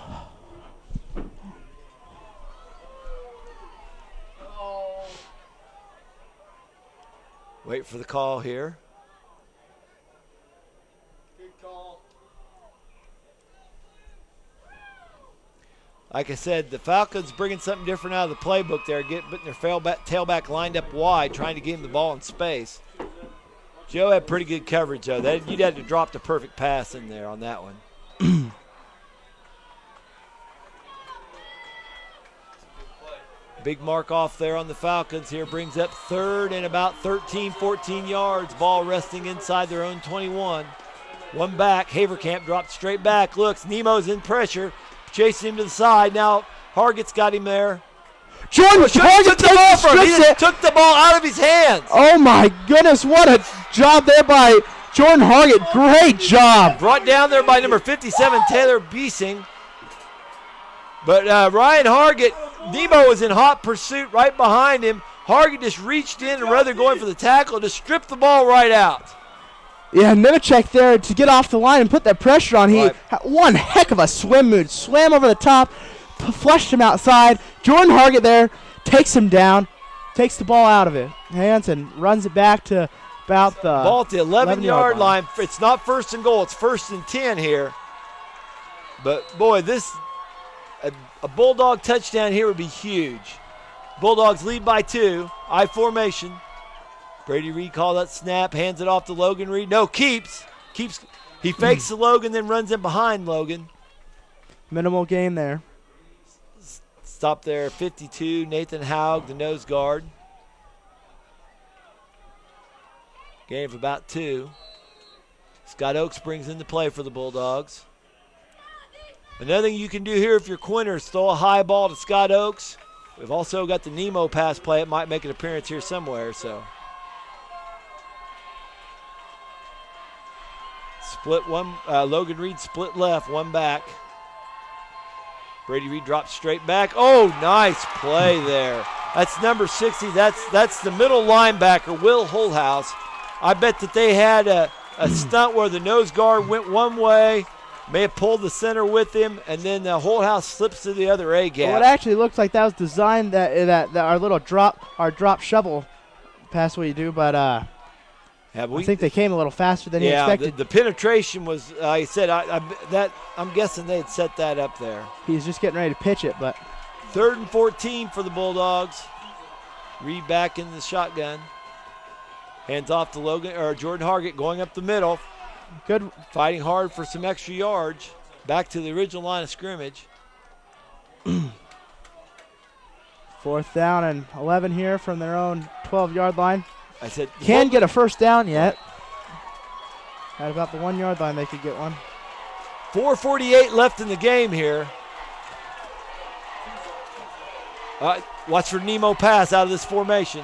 Wait for the call here. Good call. Like I said, the Falcons bringing something different out of the playbook there, putting their tailback lined up wide, trying to get him the ball in space. Joe had pretty good coverage, though. You'd have to drop the perfect pass in there on that one. Big mark off there on the Falcons here. Brings up third and about 13, 14 yards. Ball resting inside their own 21. One back. Haverkamp dropped straight back. Looks. Nemo's in pressure. Chasing him to the side. Now Hargett's got him there. Jordan Hargett took the ball from him. He just took the ball out of his hands. Oh, my goodness. What a job there by Jordan Hargett. Great job. Brought down there by number 57, Taylor Beesing. But Ryan Hargett, Nemo was in hot pursuit right behind him. Hargett just reached in and rather than going for the tackle, just stripped the ball right out. Yeah, Nemechek there to get off the line and put that pressure on. He had one heck of a swim move. Swam over the top, flushed him outside. Jordan Hargett there takes him down, takes the ball out of his hands and runs it back to about the ball at the 11-yard line. It's not first and goal. It's first and 10 here. But, boy, a Bulldog touchdown here would be huge. Bulldogs lead by 2. I formation. Brady Reed called that snap, hands it off to Logan Reed. No, keeps. He fakes the Logan, then runs in behind Logan. Minimal gain there. Stop there, 52. Nathan Haug, the nose guard. Gain of about 2. Scott Oakes brings into play for the Bulldogs. Another thing you can do here if you're Quinter is throw a high ball to Scott Oakes. We've also got the Nemo pass play. It might make an appearance here somewhere. So split one. Logan Reed split left, one back. Brady Reed drops straight back. Oh, nice play there. That's number 60. That's the middle linebacker, Will Holthouse. I bet that they had a stunt where the nose guard went one way, may have pulled the center with him, and then the Holthouse slips to the other A gap. Well, it actually looks like that was designed that our little drop shovel pass we do, but I think they came a little faster than he expected. The penetration was, I said, I'm guessing they had set that up there. He's just getting ready to pitch it, but 3rd and 14 for the Bulldogs. Reed back in the shotgun. Hands off to Jordan Hargett going up the middle. Good. Fighting hard for some extra yards. Back to the original line of scrimmage. 4th down and 11 here from their own 12-yard line. I said can't get a first down yet. At about the 1-yard line they could get one. 4:48 left in the game here. Watch for Nemo pass out of this formation.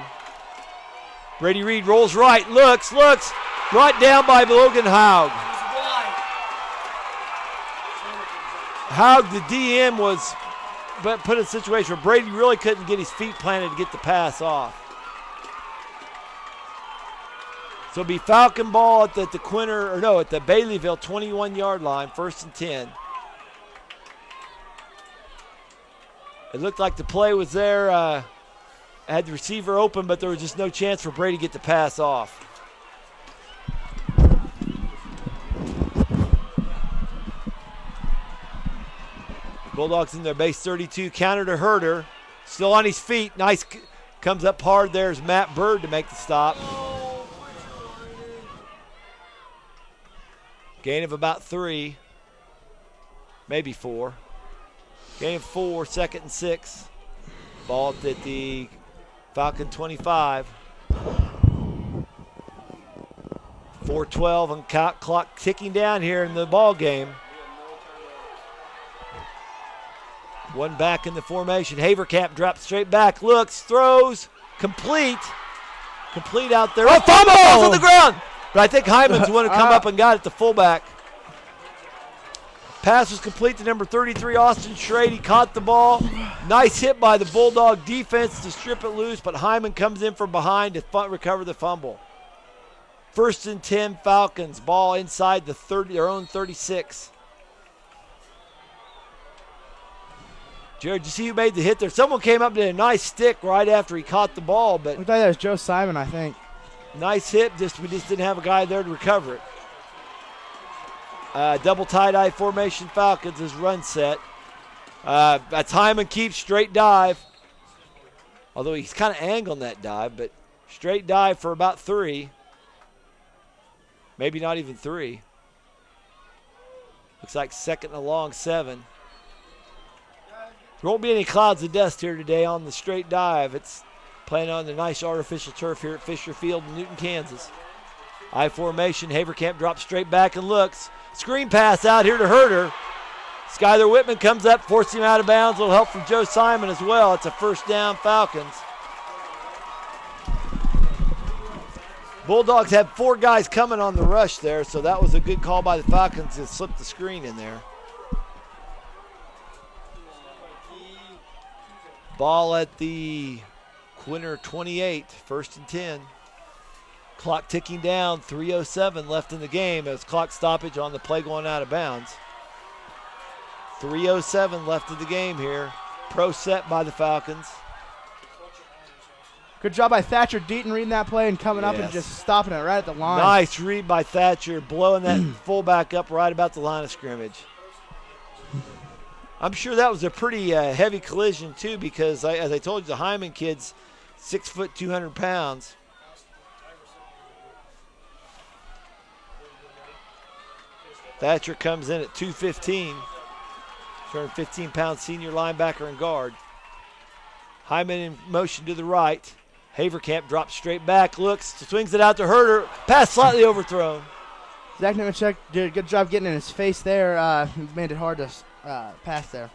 Brady Reed rolls right, looks, brought down by Logan Haug. Haug, the DM, was put in a situation where Brady really couldn't get his feet planted to get the pass off. So it'll be Falcon ball at the Baileyville 21-yard line, 1st and 10. It looked like the play was there. Had the receiver open, but there was just no chance for Brady to get the pass off. Bulldogs in their base 32, counter to Herder. Still on his feet. Nice. Comes up hard there is Matt Bird to make the stop. Gain of about 3, maybe 4. Gain of 4, 2nd and 6. Ball at the Falcon 25. 4:12 on clock ticking down here in the ball game. One back in the formation. Haverkamp drops straight back, looks, throws, complete out there. Oh, fumble on the ground. But I think Hyman's the one who come up and got it to fullback. Pass was complete to number 33, Austin Schrade. He caught the ball. Nice hit by the Bulldog defense to strip it loose, but Hyman comes in from behind to recover the fumble. 1st and 10 Falcons. Ball inside their own 36. Jared, did you see who made the hit there? Someone came up and did a nice stick right after he caught the ball. But I thought that was Joe Simon, I think. Nice hit. We just didn't have a guy there to recover it. Double tie-dye formation Falcons is run set. That's Hyman keeps straight dive. Although he's kind of angling that dive, but straight dive for about 3. Maybe not even 3. Looks like 2nd and a long 7. There won't be any clouds of dust here today on the straight dive. It's playing on the nice artificial turf here at Fisher Field in Newton, Kansas. I formation. Haverkamp drops straight back and looks. Screen pass out here to Herder. Skylar Whitman comes up, forcing him out of bounds. A little help from Joe Simon as well. It's a first down, Falcons. Bulldogs had 4 guys coming on the rush there, so that was a good call by the Falcons to slip the screen in there. Ball at the Quinter 28, 1st and 10. Clock ticking down, 3:07 left in the game as clock stoppage on the play going out of bounds. 3:07 left in the game here. Pro set by the Falcons. Good job by Thatcher Deaton reading that play and coming up and just stopping it right at the line. Nice read by Thatcher, blowing that fullback up right about the line of scrimmage. I'm sure that was a pretty heavy collision too, because as I told you, the Hyman kid's 6 foot, 200 pounds. Thatcher comes in at 215. 215-pound senior linebacker and guard. Hyman in motion to the right. Haverkamp drops straight back, looks, swings it out to Herder. Pass slightly overthrown. Zach Nemechek did a good job getting in his face there. Made it hard to pass there.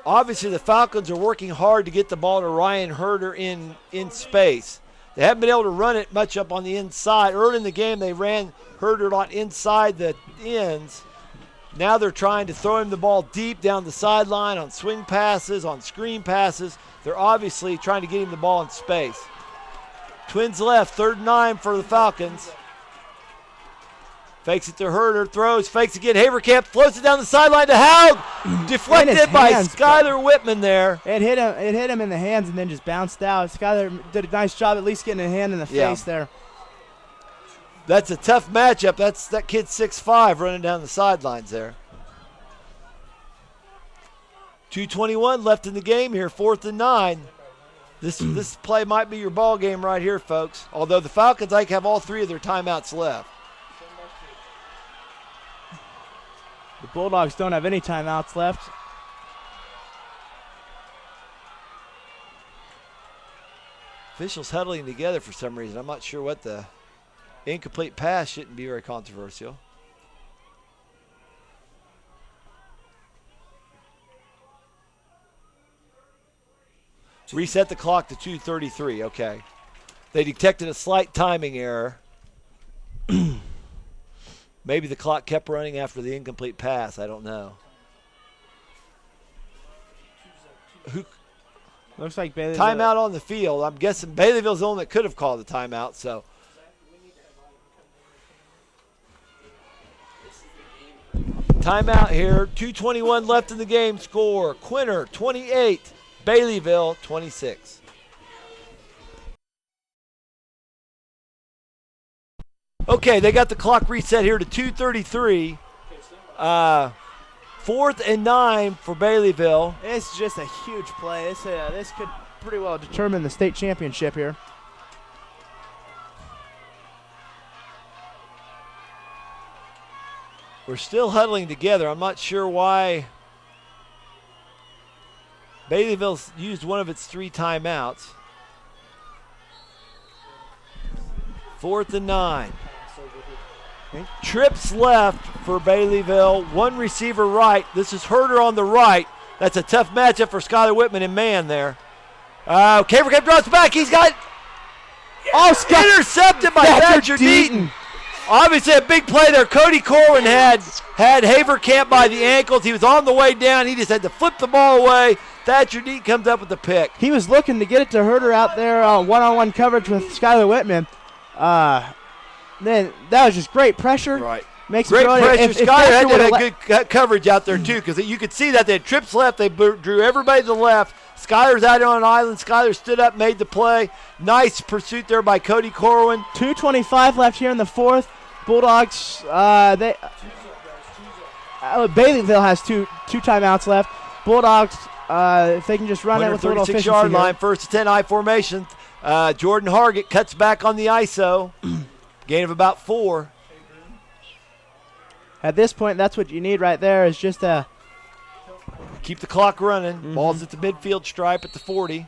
Obviously, the Falcons are working hard to get the ball to Ryan Herder in space. They haven't been able to run it much up on the inside. Early in the game, they ran Herder a lot inside the ends. Now they're trying to throw him the ball deep down the sideline on swing passes, on screen passes. They're obviously trying to get him the ball in space. Twins left, 3rd and 9 for the Falcons. Fakes it to Herder, throws, fakes again. Haverkamp floats it down the sideline to Howe. Deflected by Skylar Whitman there. It hit him in the hands and then just bounced out. Skylar did a nice job at least getting a hand in the face there. That's a tough matchup. That kid's 6'5", running down the sidelines there. 2:21 left in the game here, 4th and 9. This play might be your ball game right here, folks. Although the Falcons, I think, have all 3 of their timeouts left. The Bulldogs don't have any timeouts left. Officials huddling together for some reason. I'm not sure what the incomplete pass shouldn't be very controversial. Reset the clock to 2:33. Okay. They detected a slight timing error. Maybe the clock kept running after the incomplete pass. I don't know. Looks like Bailey. Timeout on the field. I'm guessing Baileyville's the only that could have called the timeout. So. Timeout here. 2:21 left in the game. Score: Quinter 28, Baileyville 26. Okay, they got the clock reset here to 2:33. 4th and 9 for Baileyville. It's just a huge play. This could pretty well determine the state championship here. We're still huddling together. I'm not sure why Baileyville's used one of its 3 timeouts. 4th and 9. Trips left for Baileyville. 1 receiver right. This is Herder on the right. That's a tough matchup for Skylar Whitman in man there. Haverkamp drops back. He's got intercepted by Thatcher Deaton. Obviously a big play there. Cody Corwin had Haverkamp by the ankles. He was on the way down. He just had to flip the ball away. Thatcher Deaton comes up with the pick. He was looking to get it to Herder out there on one-on-one coverage with Skylar Whitman. Then that was just great pressure. Right. Makes great pressure. Skylar had good coverage out there too, because you could see that they had trips left. They drew everybody to the left. Skylar's out on an island. Skylar stood up, made the play. Nice pursuit there by Cody Corwin. 2:25 left here in the 4th. Bulldogs, Baileyville has two timeouts left. Bulldogs, if they can just run it with a little efficiency. 36-yard line, 1st and 10, I formation. Jordan Hargett cuts back on the ISO. Gain of about 4. At this point, that's what you need right there, is just Keep the clock running. Ball's at the midfield stripe at the 40.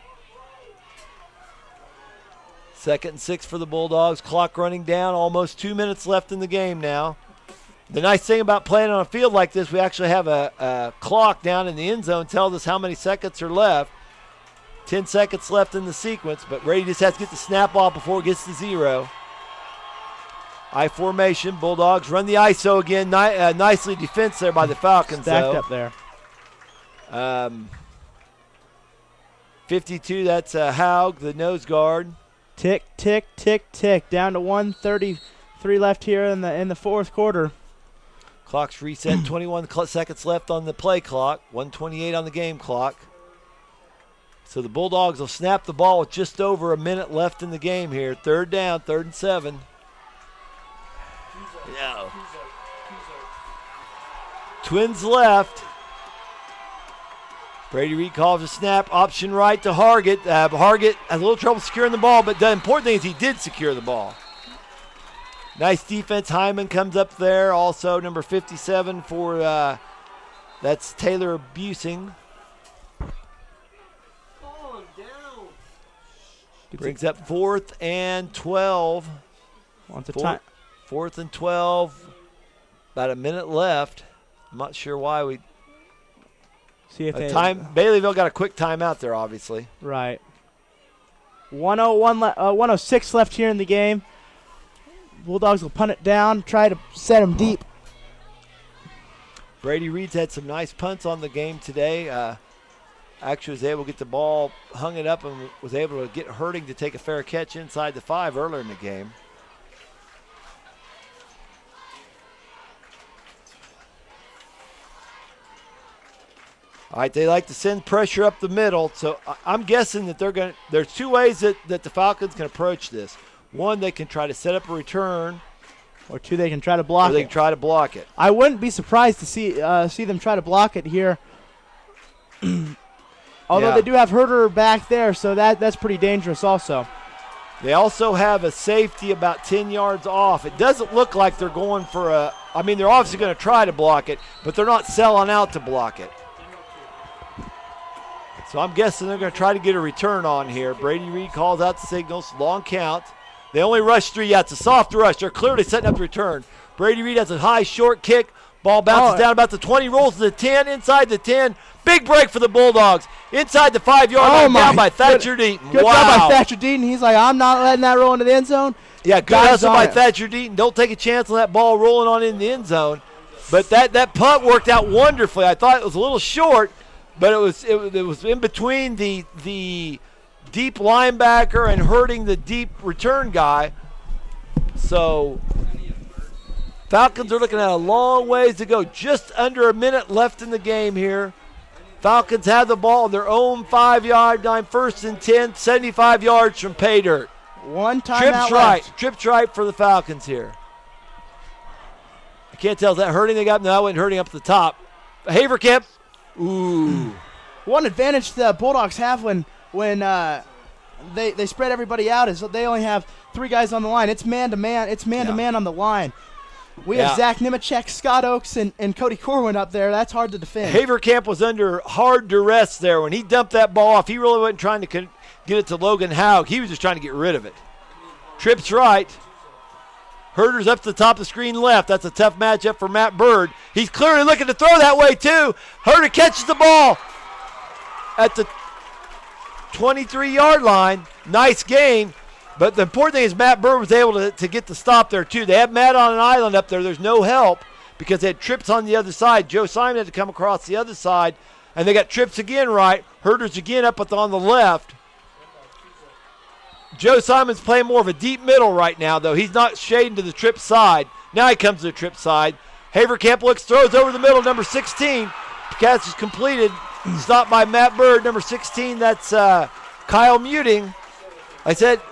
2nd and 6 for the Bulldogs. Clock running down. Almost 2 minutes left in the game now. The nice thing about playing on a field like this, we actually have a clock down in the end zone tells us how many seconds are left. 10 seconds left in the sequence, but Brady just has to get the snap off before it gets to 0. I formation. Bulldogs run the ISO again. Nicely defense there by the Falcons. Stacked up there. 52, that's Haug, the nose guard. Tick, tick, tick, tick. Down to 1:33 left here in the fourth quarter. Clock's reset. 21 seconds left on the play clock. 1:28 on the game clock. So the Bulldogs will snap the ball with just over a minute left in the game here. 3rd down, 3rd and 7. No. Twins left. Brady Reed calls a snap. Option right to Hargett. Hargett has a little trouble securing the ball, but the important thing is he did secure the ball. Nice defense. Hyman comes up there. Also number 57 for that's Taylor Busing. Brings up 4th and 12. Wants a time. 4th and 12. About a minute left. I'm not sure why we. See if Baileyville got a quick timeout there, obviously. Right. 106 left here in the game. Bulldogs will punt it down, try to set them deep. Brady Reed's had some nice punts on the game today. Actually was able to get the ball, hung it up, and was able to get Herding to take a fair catch inside the 5 earlier in the game. All right, they like to send pressure up the middle, so I'm guessing that there's 2 ways that the Falcons can approach this. 1, they can try to set up a return. Or 2, they can try to block it. Or they can try to block it. I wouldn't be surprised to see them try to block it here. Although they do have Herder back there, so that's pretty dangerous also. They also have a safety about 10 yards off. It doesn't look like they're going for they're obviously going to try to block it, but they're not selling out to block it. So I'm guessing they're going to try to get a return on here. Brady Reed calls out the signals. Long count. They only rush 3. Yeah, it's a soft rush. They're clearly setting up the return. Brady Reed has a high, short kick. Ball bounces down about the 20, rolls to the 10, inside the 10. Big break for the Bulldogs. Inside the 5-yard line, down by Thatcher Deaton. Good job by Thatcher Deaton. He's like, I'm not letting that roll into the end zone. Yeah, good hustle by Thatcher Deaton. Don't take a chance on that ball rolling on in the end zone. But that punt worked out wonderfully. I thought it was a little short, but it was in between the deep linebacker and hurting the deep return guy. So Falcons are looking at a long ways to go. Just under a minute left in the game here. Falcons have the ball on their own 5-yard line, 1st and 10, 75 yards from pay dirt. One timeout left. Trips right for the Falcons here. I can't tell, is that hurting they got? No, I wasn't hurting up the top. Haverkamp. Ooh. One advantage the Bulldogs have when they spread everybody out is they only have 3 guys on the line. It's man-to-man. It's man-to-man on the line. We have Zach Nemechek, Scott Oakes, and Cody Corwin up there. That's hard to defend. Haverkamp was under hard duress there. When he dumped that ball off, he really wasn't trying to get it to Logan Haug. He was just trying to get rid of it. Trips right. Herder's up to the top of the screen left. That's a tough matchup for Matt Bird. He's clearly looking to throw that way, too. Herder catches the ball at the 23-yard line. Nice gain. But the important thing is Matt Bird was able to get the stop there, too. They have Matt on an island up there. There's no help because they had trips on the other side. Joe Simon had to come across the other side, and they got trips again right. Herder's again up on the left. Joe Simon's playing more of a deep middle right now, though. He's not shading to the trip side. Now he comes to the trip side. Haverkamp looks, throws over the middle, number 16. The catch is completed. Stopped by Matt Bird, number 16. That's Kyle Muting. I said,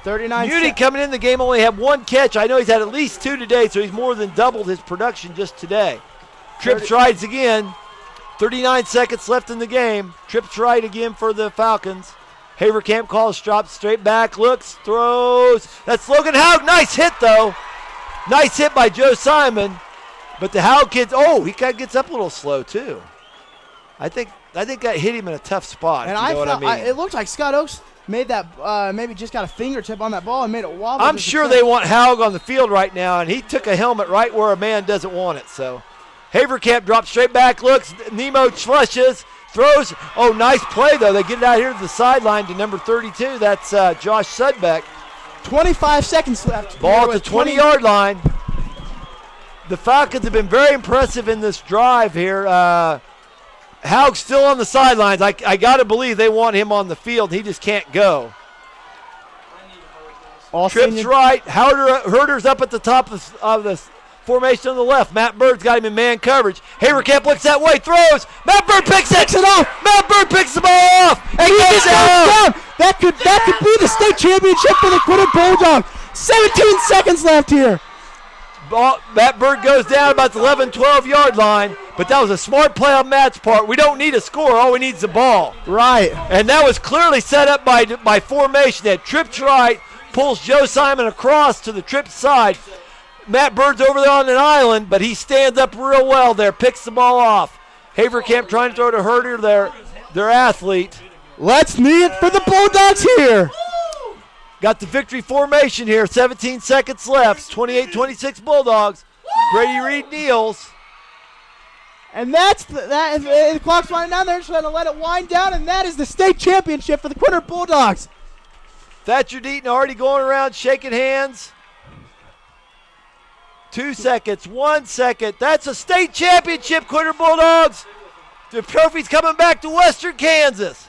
39. Muting coming in the game only had 1 catch. I know he's had at least 2 today, so he's more than doubled his production just today. Trips rights again. 39 seconds left in the game. Trips right again for the Falcons. Haverkamp calls, drops straight back, looks, throws. That's Logan Haug. Nice hit, though. Nice hit by Joe Simon. But the Howe kids, oh, he kind of gets up a little slow too. I think that hit him in a tough spot. And if you know what I mean. It looked like Scott Oaks made that maybe just got a fingertip on that ball and made it wobble. I'm sure they want Haug on the field right now, and he took a helmet right where a man doesn't want it. So Haverkamp drops straight back, looks, Nemo flushes, throws. Oh, nice play, though. They get it out here to the sideline to number 32. That's Josh Sudbeck. 25 seconds left. Ball at the 20-yard line. The Falcons have been very impressive in this drive here. Haug's still on the sidelines. I got to believe they want him on the field. He just can't go. Trips right. Herder's up at the top of the formation on the left. Matt Bird's got him in man coverage. Haverkamp looks that way, throws. Matt Bird picks it off. Matt Bird picks the ball off. And he just goes down. That could be the state championship for the Quinter Bulldogs. 17 seconds left here. Matt Bird goes down about the 11, 12-yard line, but that was a smart play on Matt's part. We don't need a score. All we need is the ball. Right. And that was clearly set up by formation. That trips right, pulls Joe Simon across to the trip side. Matt Bird's over there on an island, but he stands up real well there, picks the ball off. Haverkamp trying to throw to Herder, their athlete. Let's knee it for the Bulldogs here. Got the victory formation here. 17 seconds left. 28-26 Bulldogs. Brady Reed kneels. And the clock's winding down. They're just going to let it wind down, and that is the state championship for the Quinter Bulldogs. Thatcher Deaton already going around shaking hands. 2 seconds, 1 second. That's a state championship, Quinter Bulldogs. The trophy's coming back to Western Kansas.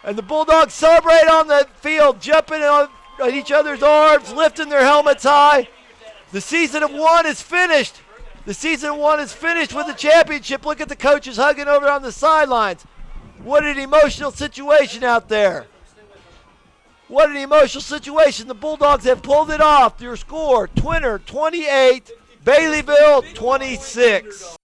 And the Bulldogs celebrate on the field, jumping on each other's arms, lifting their helmets high. The season of one is finished. The season of one is finished with the championship. Look at the coaches hugging over on the sidelines. What an emotional situation out there. What an emotional situation. The Bulldogs have pulled it off. Your score, Quinter 28, Baileyville 26.